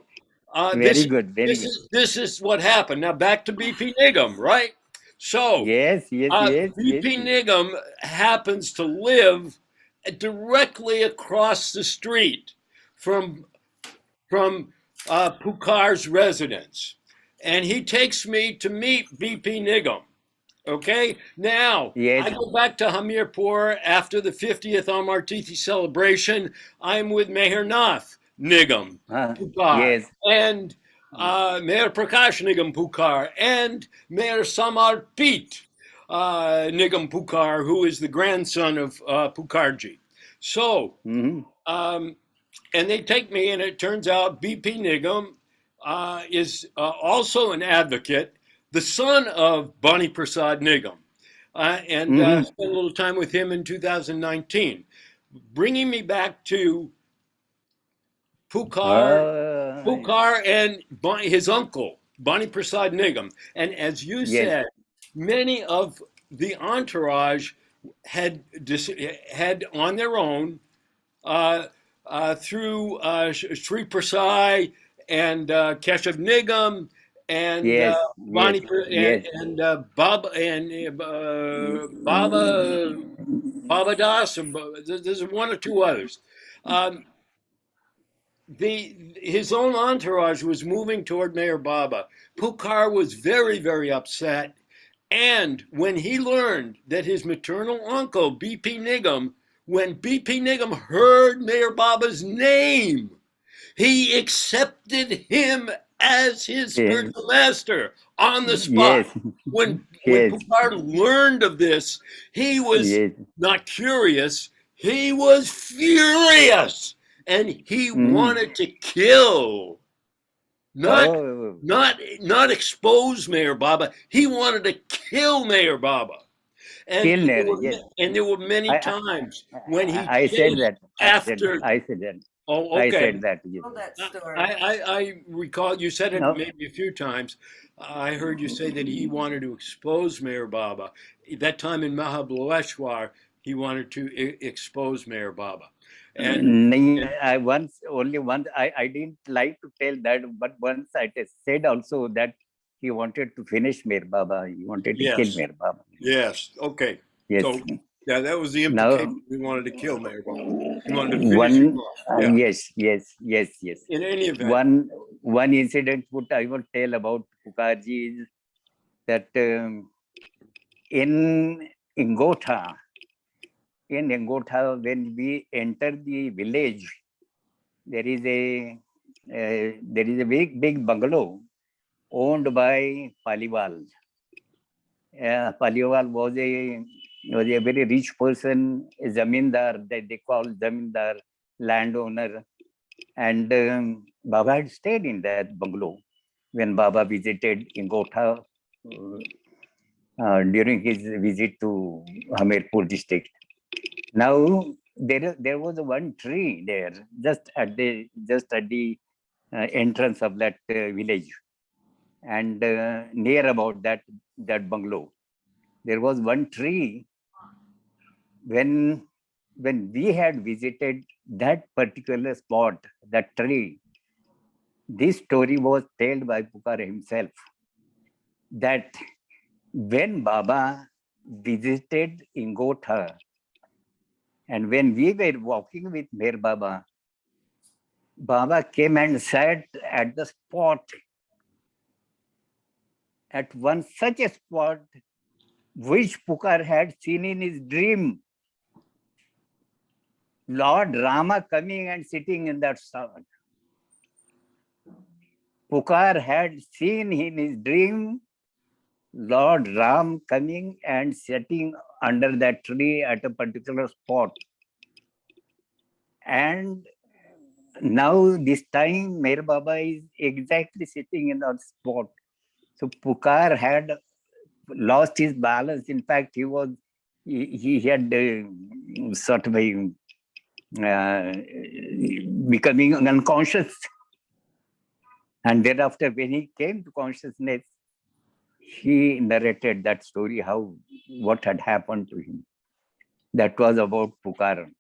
Very good. Very good. this is what happened. Now back to BP Nigam, right? So Yes. Yes. Yes. Yes. BP Nigam happens to live directly across the street from Pukar's residence, and he takes me to meet BP Nigam. Okay, now Yes. I go back to Hamirpur after the 50th Amar Tithi celebration. I'm with Mayor Nath Nigam Pukar Yes. and Mayor Prakash Nigam Pukar and Mayor Samar Pete Nigam Pukar, who is the grandson of Pukarji. So, Mhm. and they take me, and it turns out BP Nigam is also an advocate, the son of Bani Prasad Nigam, and Mhm. spent a little time with him in 2019, bringing me back to Pukar and his uncle, Bani Prasad Nigam. And as you Yes. said, many of the entourage had on their own through Sri Prasad and Keshav Nigam and Yes. Yes. Bani Yes. and Baba and Baba Das. And there's one or two others. Um, his own entourage was moving toward Mayor Baba. Pukar was very, very upset. And when he learned that his maternal uncle, BP Nigam, when BP Nigam heard Mayor Baba's name, he accepted him as his Yes. spiritual master on the spot. Yes. When Yes. Pukar learned of this, he was Yes. not curious, he was furious. And he wanted to kill, not Oh. not expose Mayor Baba. He wanted to kill Mayor Baba. And Kill Nehru. Yes. there were many I, times when he I said chased that. after. I said that. Oh, I okay. said that. Yes. Tell that story. I recall you said it No. maybe a few times. I heard you say that he wanted to expose Mayor Baba. That time in Mahabaleshwar, he wanted to expose Mayor Baba. And I I didn't like to tell that, but once I said also that he wanted to finish Mir Baba. He wanted to kill yes, Mir Baba. yes, okay. Yes. So yeah, that was the Now, implication. He wanted to kill Mayor Baba. He wanted to finish him off. Yeah. yes. In any event, One incident what I will tell about Pukarji is that in Ingotha, when we enter the village, there is a big bungalow owned by Paliwal. Paliwal was a very rich person, a zamindar that they call zamindar, landowner, and Baba had stayed in that bungalow when Baba visited Ingotha during his visit to Hamirpur district. Now there was one tree there just at the entrance of that village, and near about that bungalow, there was one tree. When we had visited that particular spot, that tree, this story was told by Pukar himself that when Baba visited Ingotha, and when we were walking with Mir Baba, Baba came and sat at the spot, at one such a spot which Pukar had seen in his dream. Lord Rama coming and sitting in that spot. Pukar had seen in his dream Lord Ram coming and sitting under that tree at a particular spot. And now this time Mir Baba is exactly sitting in that spot. So Pukar had lost his balance. In fact, he had sort of becoming unconscious. And thereafter, when he came to consciousness, he narrated that story, what had happened to him. That was about Pukar.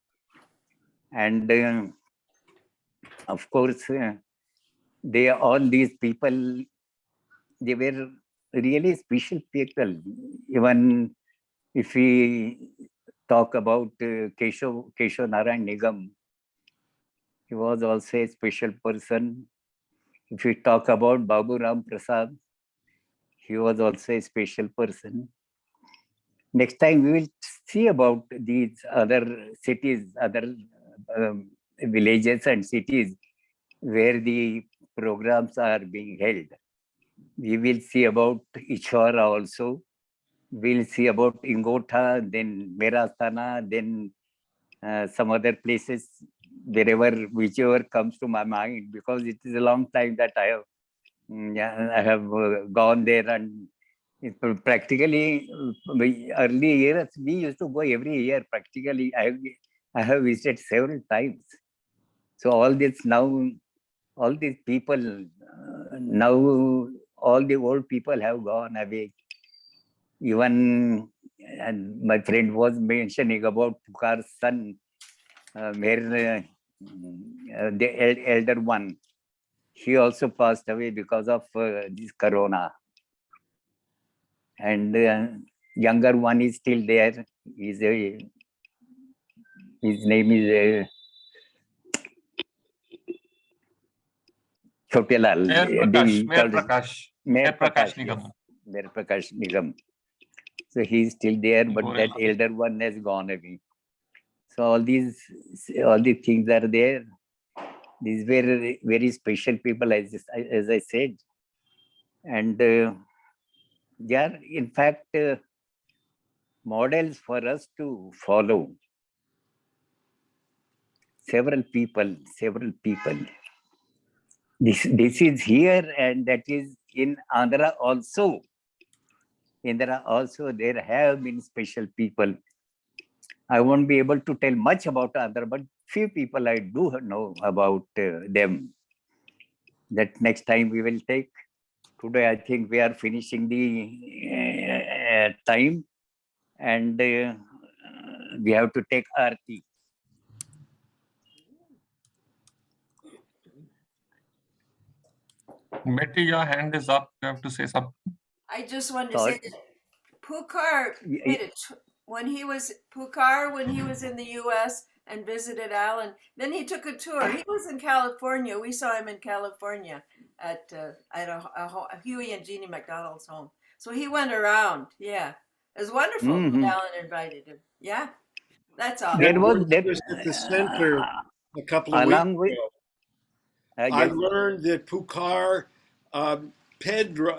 And of course, all these people, they were really special people. Even if we talk about Keshav Narayan Nigam, he was also a special person. If we talk about Babu Ram Prasad, he was also a special person. Next time we will see about these other cities, other villages and cities where the programs are being held. We will see about Ichwara also. We'll see about Ingotha, then Merastana, then some other places, whichever comes to my mind, because it is a long time that I have gone there, and practically early years we used to go every year. Practically, I have visited several times. So all these people now, all the old people have gone away. Even, and my friend was mentioning about Pukar's son, the elder one. He also passed away because of this corona. And younger one is still there. His name is Chotelal. Mayor Prakash Nigam. Mayor Prakash Nigam. So he is still there, but that elder one has gone away. So all these things are there. These were very special people, as I said. And they are, in fact, models for us to follow. Several people. This is here, and that is in Andhra also. There have been special people. I won't be able to tell much about Andhra, but few people I do know about them. That next time we will take. Today, I think we are finishing the time, and we have to take Aarti. Betty, your hand is up. You have to say something. I just wanted to say that Pukar made it when he was in the U.S. and visited Alan. Then he took a tour. He was in California. We saw him in California at Huey and Jeannie McDonald's home. So he went around. Yeah, it was wonderful. Mm-hmm. Alan invited him. Yeah, that's all. There was at the center a couple of weeks ago. I learned that Pukar, Pedro,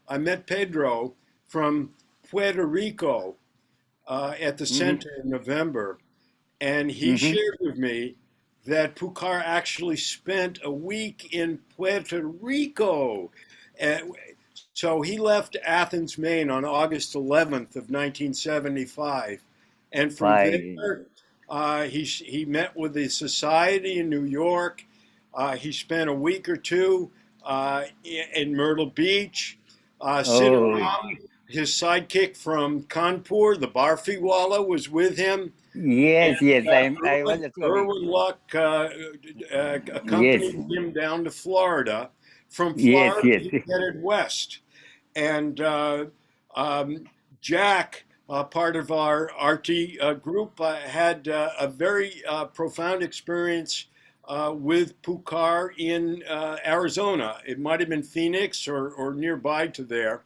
I met Pedro from Puerto Rico at the center in November, and he shared with me that Pukar actually spent a week in Puerto Rico. So he left Athens, Maine on August 11th of 1975, and from there, he met with the society in New York. He spent a week or two in Myrtle Beach. Sitaram, his sidekick from Kanpur, the Barfiwala, was with him. Yes, and, I was Irwin Luck accompanied him down to Florida. From Florida, he headed west. And Jack, part of our RT group, had a very profound experience with Pukar in Arizona. It might have been Phoenix or nearby to there.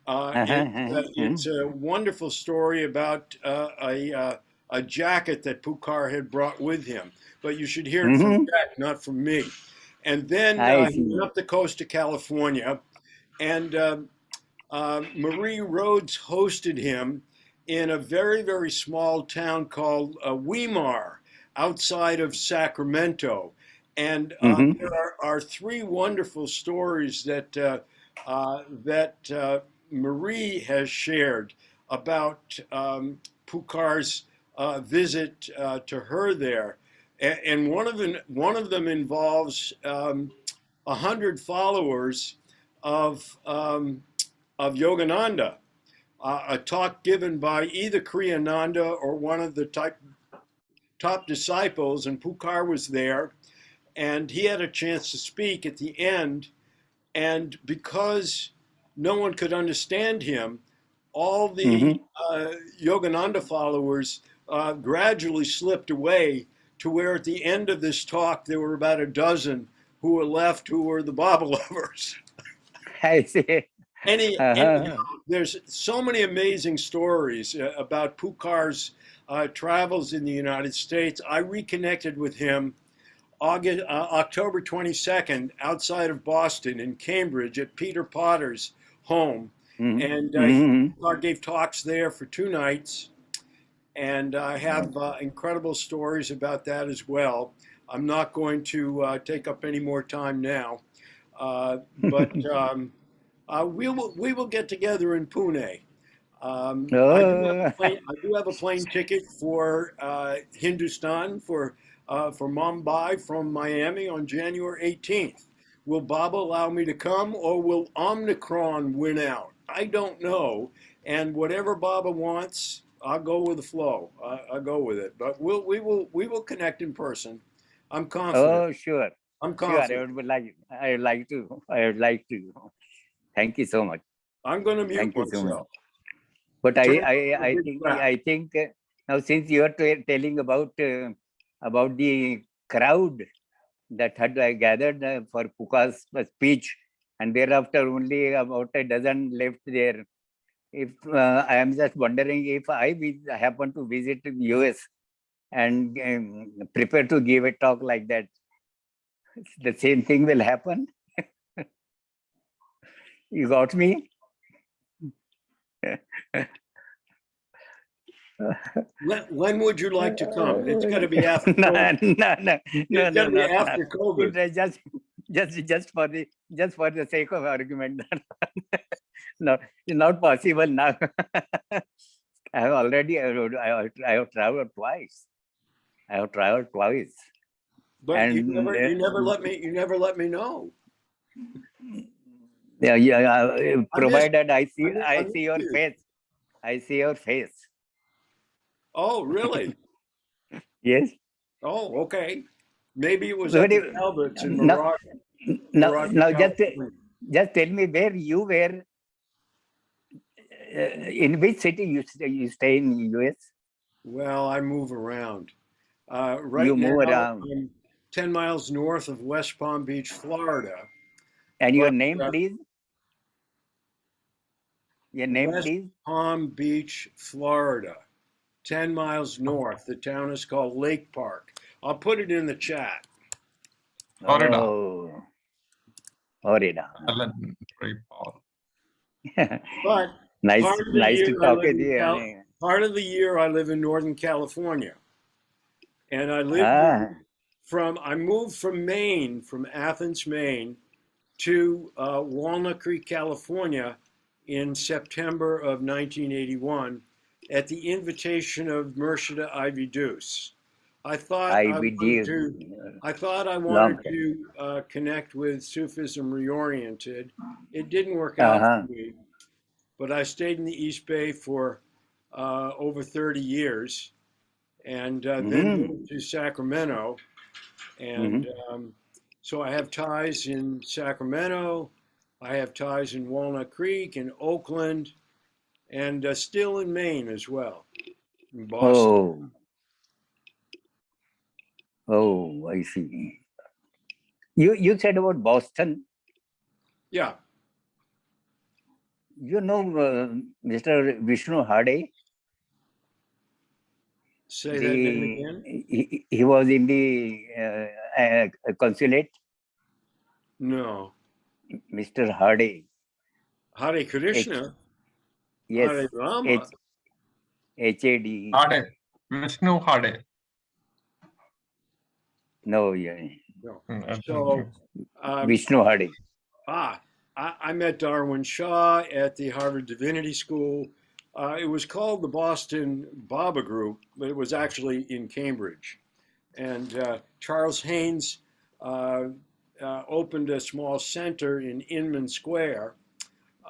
It's a wonderful story about a jacket that Pukar had brought with him. But you should hear it from Jack, not from me. And then he went up the coast to California, and Marie Rhodes hosted him in a very, very small town called Weimar, outside of Sacramento. And there are three wonderful stories that Marie has shared about Pukar's visit to her there, and one of them involves 100 followers of Yogananda, a talk given by either Kriyananda or one of the top disciples, and Pukar was there, and he had a chance to speak at the end, and because no one could understand him, all the Yogananda followers gradually slipped away to where at the end of this talk there were about a dozen who were left who were the Baba lovers. I see. Anyhow, there's so many amazing stories about Pukar's travels in the United States. I reconnected with him October 22nd outside of Boston in Cambridge at Peter Potter's home. And Pukar gave talks there for 2 nights. And I have incredible stories about that as well. I'm not going to take up any more time now. But we will get together in Pune. I do have a plane ticket for Hindustan, for Mumbai from Miami on January 18th. Will Baba allow me to come, or will Omicron win out? I don't know. And whatever Baba wants, I'll go with the flow. I'll go with it. But we will connect in person. I'm confident. Oh, sure. I'm Sure, confident. I would like to. Thank you so much. I'm going to mute Thank you so much. myself. But Turn I the big crowd. think now, since you are telling about the crowd that had gathered for Puka's speech, and thereafter only about a dozen left there. If I am just wondering if I happen to visit the US and prepare to give a talk like that, the same thing will happen. You got me? When would you like to come? It's got to be after No, COVID. no, It's got to be after COVID. Just for the sake of argument. No, it's not possible now. I have already I have traveled twice. But And, you never let me know. Yeah. Provided I see missed your you. face. I see your face. Oh, really? Yes. Oh, okay. Maybe it was So at the Alberts in now, Morocco. now just tell me where you were. In which city you stay in US? Well, I move around. Right You move now, around. I'm 10 miles north of West Palm Beach, Florida. And your But, name, please? Your name, West please? Palm Beach, Florida. 10 miles north. The town is called Lake Park. I'll put it in the chat. Florida. Oh, Florida. Alan, very powerful. But nice part of the to year I talk live with in you. part of the year I live in Northern California. And I lived I moved from Maine, from Athens, Maine, to Walnut Creek, California in September of 1981 at the invitation of Murshida Ivy Deuce. I thought I wanted to connect with Sufism Reoriented. It didn't work out for me, but I stayed in the East Bay for over 30 years, and then moved to Sacramento. And so I have ties in Sacramento, I have ties in Walnut Creek, in Oakland, and still in Maine as well, in Boston. Oh, I see. You said about Boston. Yeah. You know Mr. Vishnu Hade? Say that name again? He was in the consulate. No. Mr. Hade. Hare Krishna. Yes. Hare Rama. H-A-D. Hade. Vishnu Hade. No, yeah. No. So Vishnu Hade. I met Darwin Shaw at the Harvard Divinity School. It was called the Boston Baba Group, but it was actually in Cambridge. And Charles Haynes opened a small center in Inman Square,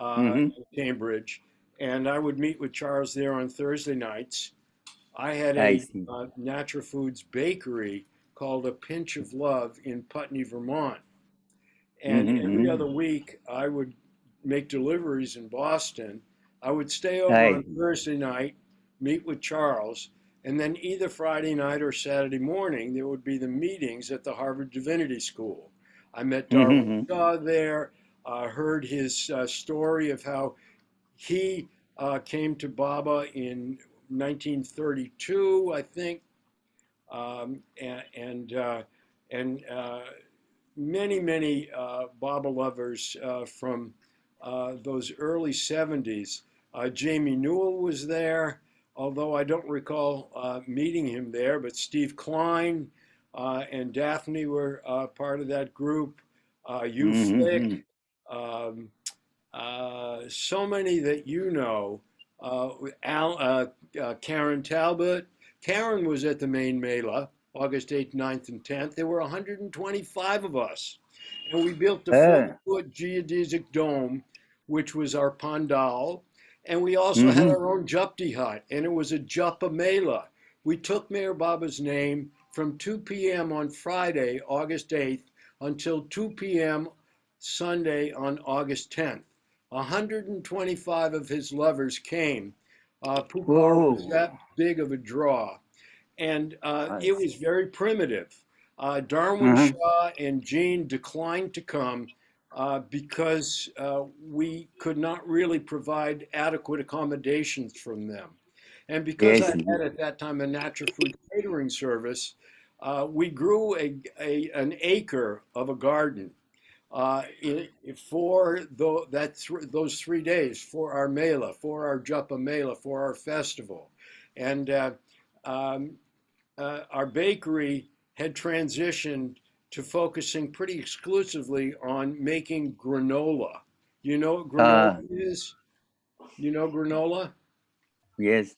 in Cambridge, and I would meet with Charles there on Thursday nights. I had I a see. Natural Foods bakery called A Pinch of Love in Putney, Vermont. And every other week, I would make deliveries in Boston. I would stay over I on Thursday night, meet with Charles, and then either Friday night or Saturday morning, there would be the meetings at the Harvard Divinity School. I met Darwin Shaw there, heard his story of how he came to Baba in 1932, I think, and many Baba lovers from those early 70s. Jamie Newell was there, although I don't recall meeting him there, but Steve Klein and Daphne were part of that group. Hugh Flick, um, so many that you know. Karen Talbot. Karen was at the main Mela, August 8th, 9th, and 10th. There were 125 of us. And we built the 40-foot geodesic dome, which was our pandal. And we also had our own Japti hut, and it was a Japa Mela. We took Mayor Baba's name from 2 p.m. on Friday, August 8th, until 2 p.m. Sunday on August 10th. 125 of his lovers came. Pukar was that big of a draw. And it was very primitive. Darwin Shaw and Jean declined to come because we could not really provide adequate accommodations from them. And because I had at that time a natural food catering service, we grew an acre of a garden for those 3 days, for our Mela, for our Japa Mela, for our festival. And our bakery had transitioned to focusing pretty exclusively on making granola. You know what granola is? You know granola? Yes.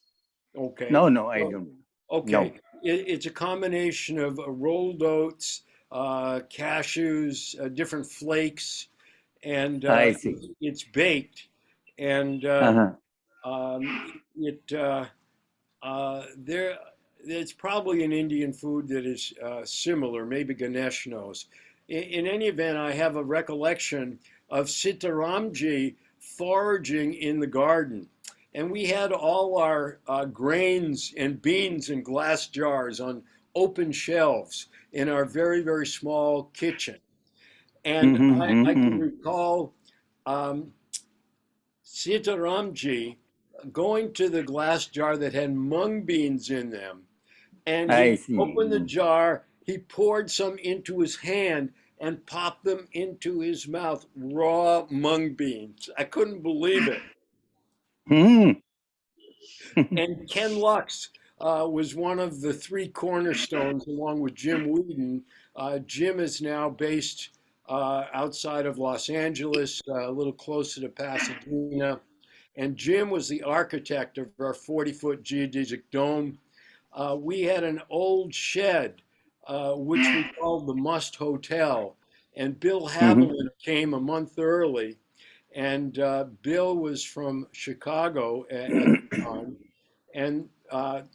Okay. No, I don't. Okay. No. It's a combination of rolled oats, cashews, different flakes, and I see. it's baked. And it's probably an Indian food that is similar. Maybe Ganesh knows. In any event, I have a recollection of Sitaramji foraging in the garden. And we had all our grains and beans in glass jars on open shelves in our very, very small kitchen. And I can recall Sitaramji going to the glass jar that had mung beans in them. And I he see. opened the jar, he poured some into his hand and popped them into his mouth, raw mung beans. I couldn't believe it. And Ken Lux was one of the three cornerstones, along with Jim Whedon. Jim is now based outside of Los Angeles, a little closer to Pasadena. And Jim was the architect of our 40-foot geodesic dome. We had an old shed, which we called the Must Hotel. And Bill Haviland came a month early. And Bill was from Chicago at the time. And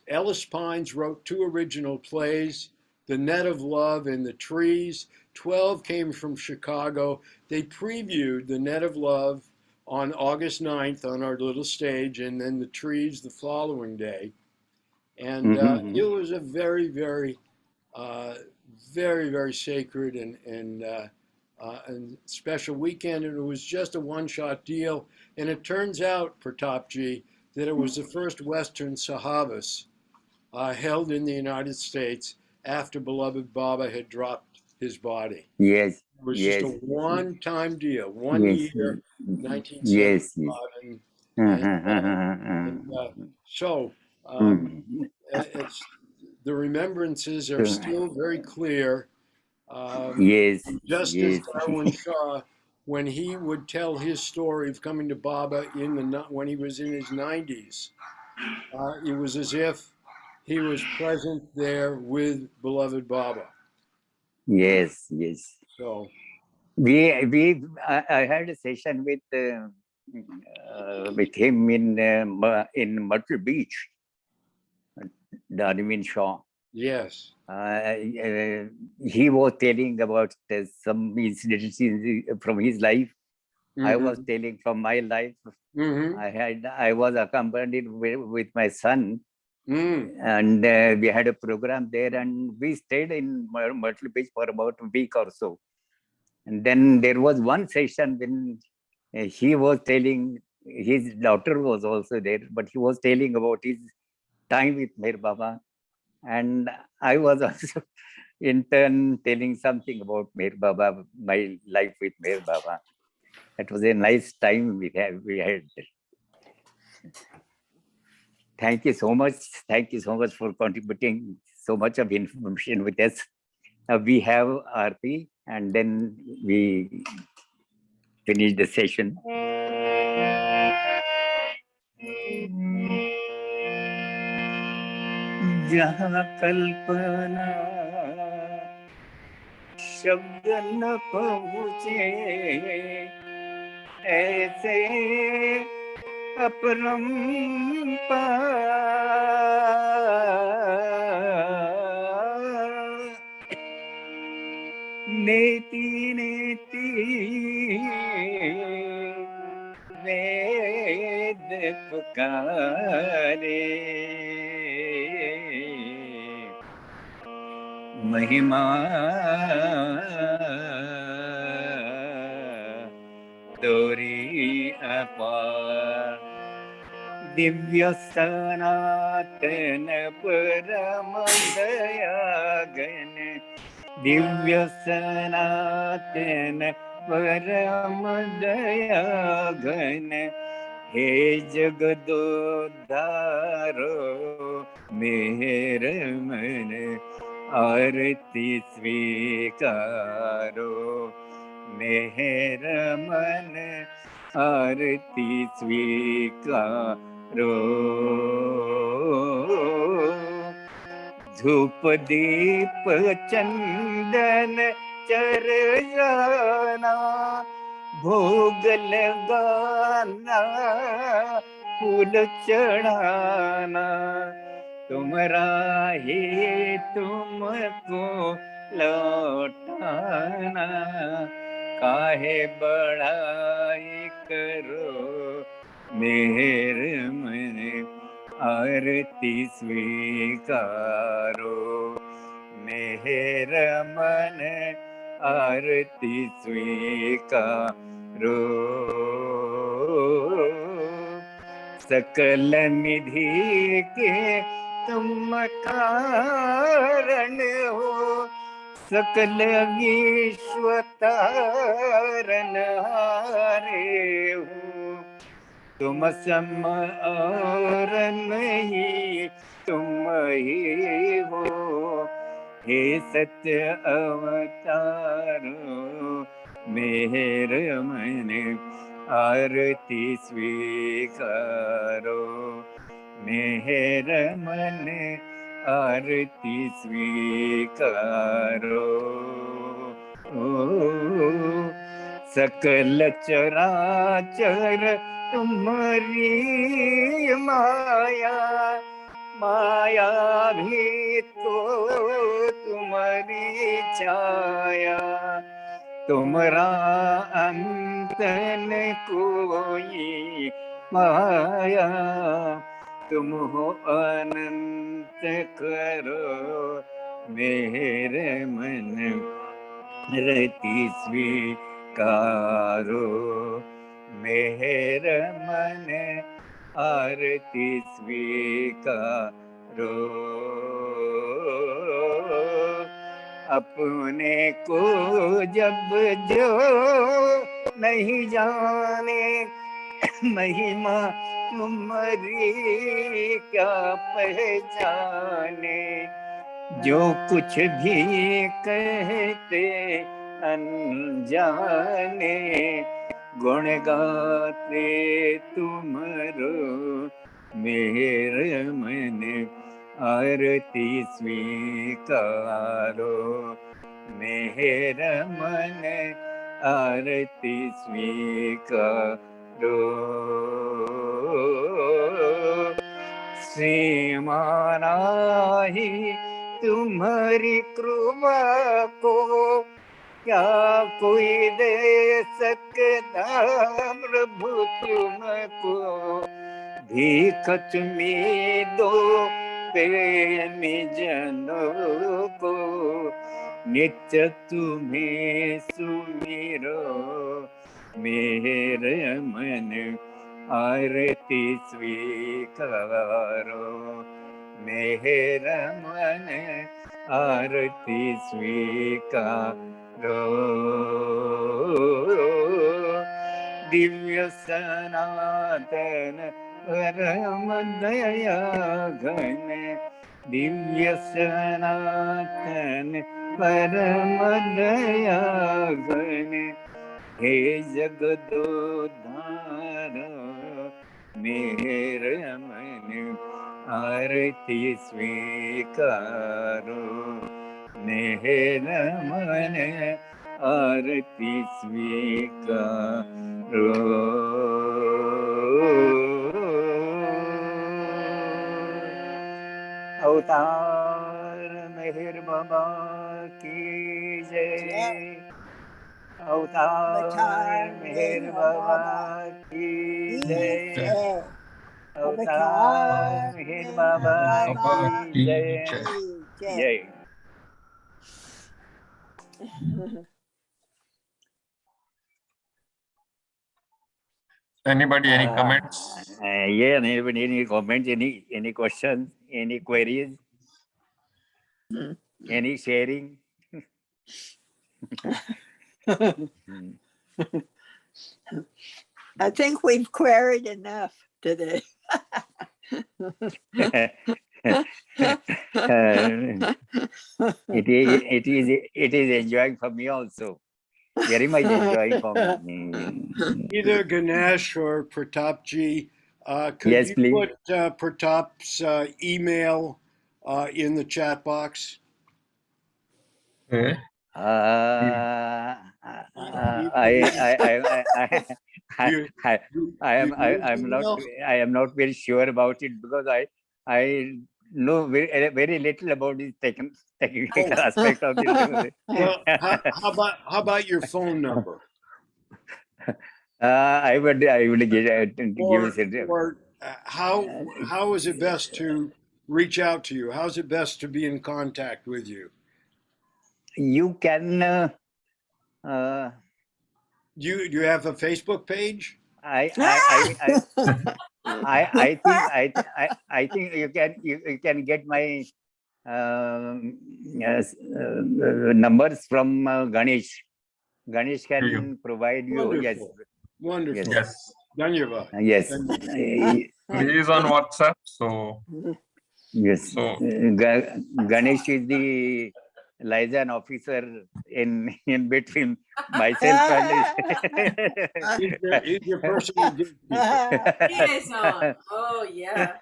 Ellis Pines wrote 2 original plays, The Net of Love and The Trees. 12 came from Chicago. They previewed The Net of Love on August 9th on our little stage, and then The Trees the following day. And it was a very, very, very sacred and special weekend. And it was just a one-shot deal. And it turns out, Pratapji, that it was the first Western sahavas held in the United States after beloved Baba had dropped his body. Yes. It was just a one-time deal, 1 year, 1975. So it's, the remembrances are still very clear. Just as Darwin Shaw when he would tell his story of coming to Baba when he was in his 90s. It was as if he was present there with beloved Baba. Yes, yes. So I had a session with him in Myrtle Beach, the Arvind Shaw. yes, He was telling about some incidents from his life. I was telling from my life. I was accompanied with my son, and we had a program there, and we stayed in Myrtle Beach for about a week or so. And then there was one session when he was telling, his daughter was also there, but he was telling about his time with Meher Baba. And I was also in turn telling something about Meher Baba, my life with Meher Baba. It was a nice time we had. Thank you so much. Thank you so much for contributing so much of information with us. We have Aarti, and then we finish the session. जहाँ कल्पना शब्द न पहुँचे, ऐसे अपरंपार नेति नेति वेद पुकारे, महिमा तोरी अपार, दिव्य सनातन परम दयागन, दिव्य सनातन परम दयागन, हे जगदोद्धारो मेहर मन, आरती स्वीकारो मेहर मन, आरती स्वीकारो। धूप दीप चंदन चरजाना, भोग लगाना फूल चढ़ाना, तुमरा ही तुमको लौटाना, काहे बढ़ाई करो मेहर मन, आरती स्वीकारो मेहर मन, आरती स्वीकारो। सकल निधि के तुम कारण हो, सकल विश्व तारन हारे हो, तुम सम और नहीं तुम ही हो, हे सत्य अवतारो मेहर मन, आरती स्वीकारो मेहर मन, आरती स्वीकारो। सकल चराचर तुम्हारी माया, माया भी तो तुम्हारी छाया, तुमरा अंत न कोई माया, तुम हो अनंत करो मेहर मन, रति स्वीकारो मेहर मन, आरती स्वीकारो। अपने को जब जो नहीं जाने, महिमा तुम्हारी क्या पहचाने, जो कुछ भी कहते अनजाने गुण गाते तुम्हारो मेरे मन आरती स्वीकारो मेरा मन आरती स्वीकारो श्रीमानाही तुम्हारी कृपा को क्या कोई दे सकता प्रभु तुमको भीख तुम्ही दो प्रेमी जनों को नित्य तुम्हें सुमिरो मेरे मन आरती स्वीकारो मेरा मन आरती स्वीकारो दिव्य सनातन परम दया घन दिव्य सनातन परम दया घन हे जगदोद्धार मेरे मन आरती स्वीकारो मेरा मन आरती स्वीकारो अवतार मेहर बाबा की जय अवतार मेहर बाबा की जय अवतार मेहर बाबा की जय जय Anybody, any comments? Yeah, any comments, any questions, any queries, any sharing? I think we've queried enough today. It is enjoying for me also. Very much enjoying for me. Either Ganesh or Pratapji, could Yes, you please. put Pratap's email in the chat box? Okay. I am not very sure about it because I know very little about this technical aspect of this. Well, how about your phone number? I would give it. Or how is it best to reach out to you? How's it best to be in contact with you? You can. Do you have a Facebook page? I think you can get my numbers from Ganesh. Ganesh can provide you. Wonderful. Yes. Wonderful. Yes. Dhanyavad. Yes. He is on WhatsApp, so Yes. So- Ganesh is the liaison officer in between myself and. He's your personal gatekeeper. Liaison. Oh yeah.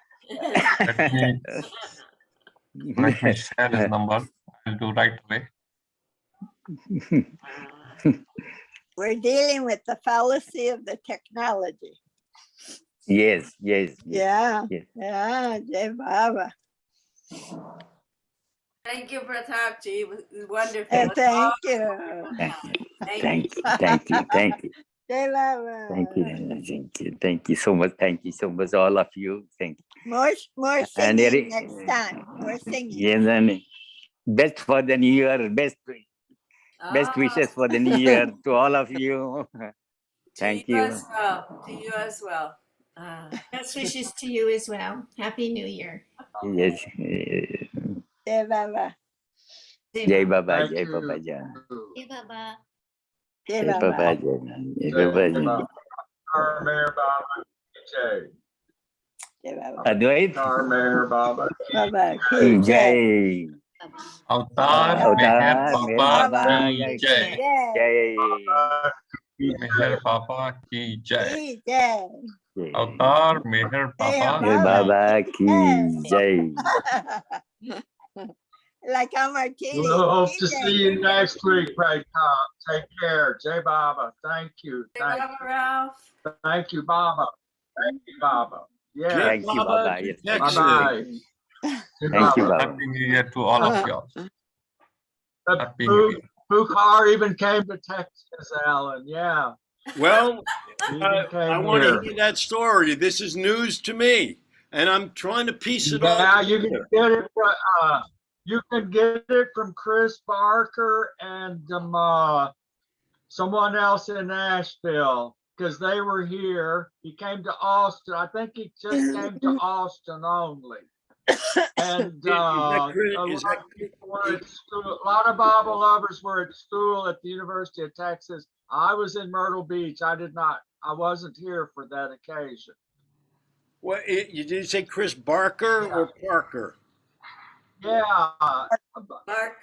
let me share his number. I'll do right away. We're dealing with the fallacy of the technology. Yes. Yeah. Yes. Yeah. Jai Baba. Thank you, Pratapji. It was wonderful. Thank you. Thank you. Jai Baba. Thank you so much. Thank you so much, all of you. Thank you. More And singing next time. More singing. Yes, and best for the new year. Best wishes for the new year to all of you. Thank to you you. as well. To you as well. Best wishes to you as well. Happy New Year. Yes. Jai Baba. Jai Baba. Thank Jai you. Baba. Jai Baba. Jai Baba. Baba. Jai Baba. Mayor Baba. Jai. Jai Baba. Advait. Mayor Baba. Baba. Jai. Avtar Meher Avtar Meher Papa Baba Ki Ki Jai. Jai. Meher Papa Ki Jai. Jai. Avtar Meher Papa Meher Baba Ki Jai. Like our martini. We'll hope to see you next week, Pratap. Take care. Jai Baba. Thank you. Hey, Baba Ralph. Thank you, Baba. Thank you, Baba. Yeah. Thank you, Baba. Yes, thank you. Bye-bye. Thank you, Baba. Happy New Year to all of y'all. Happy New Pooh Year. Pukar even came to Texas, Alan. Yeah. Well, He even came I want to here. hear that story. This is news to me, and I'm trying to piece it all Yeah, you can together. get it. You can get it from Chris Barker and someone else in Nashville because they were here. He came to Austin. I think he just came to Austin only. And Is that people were at school. A lot of Bible lovers were at school at the University of Texas. I was in Myrtle Beach. I wasn't here for that occasion. what? You did say Chris Barker or Parker? Yeah. Barker.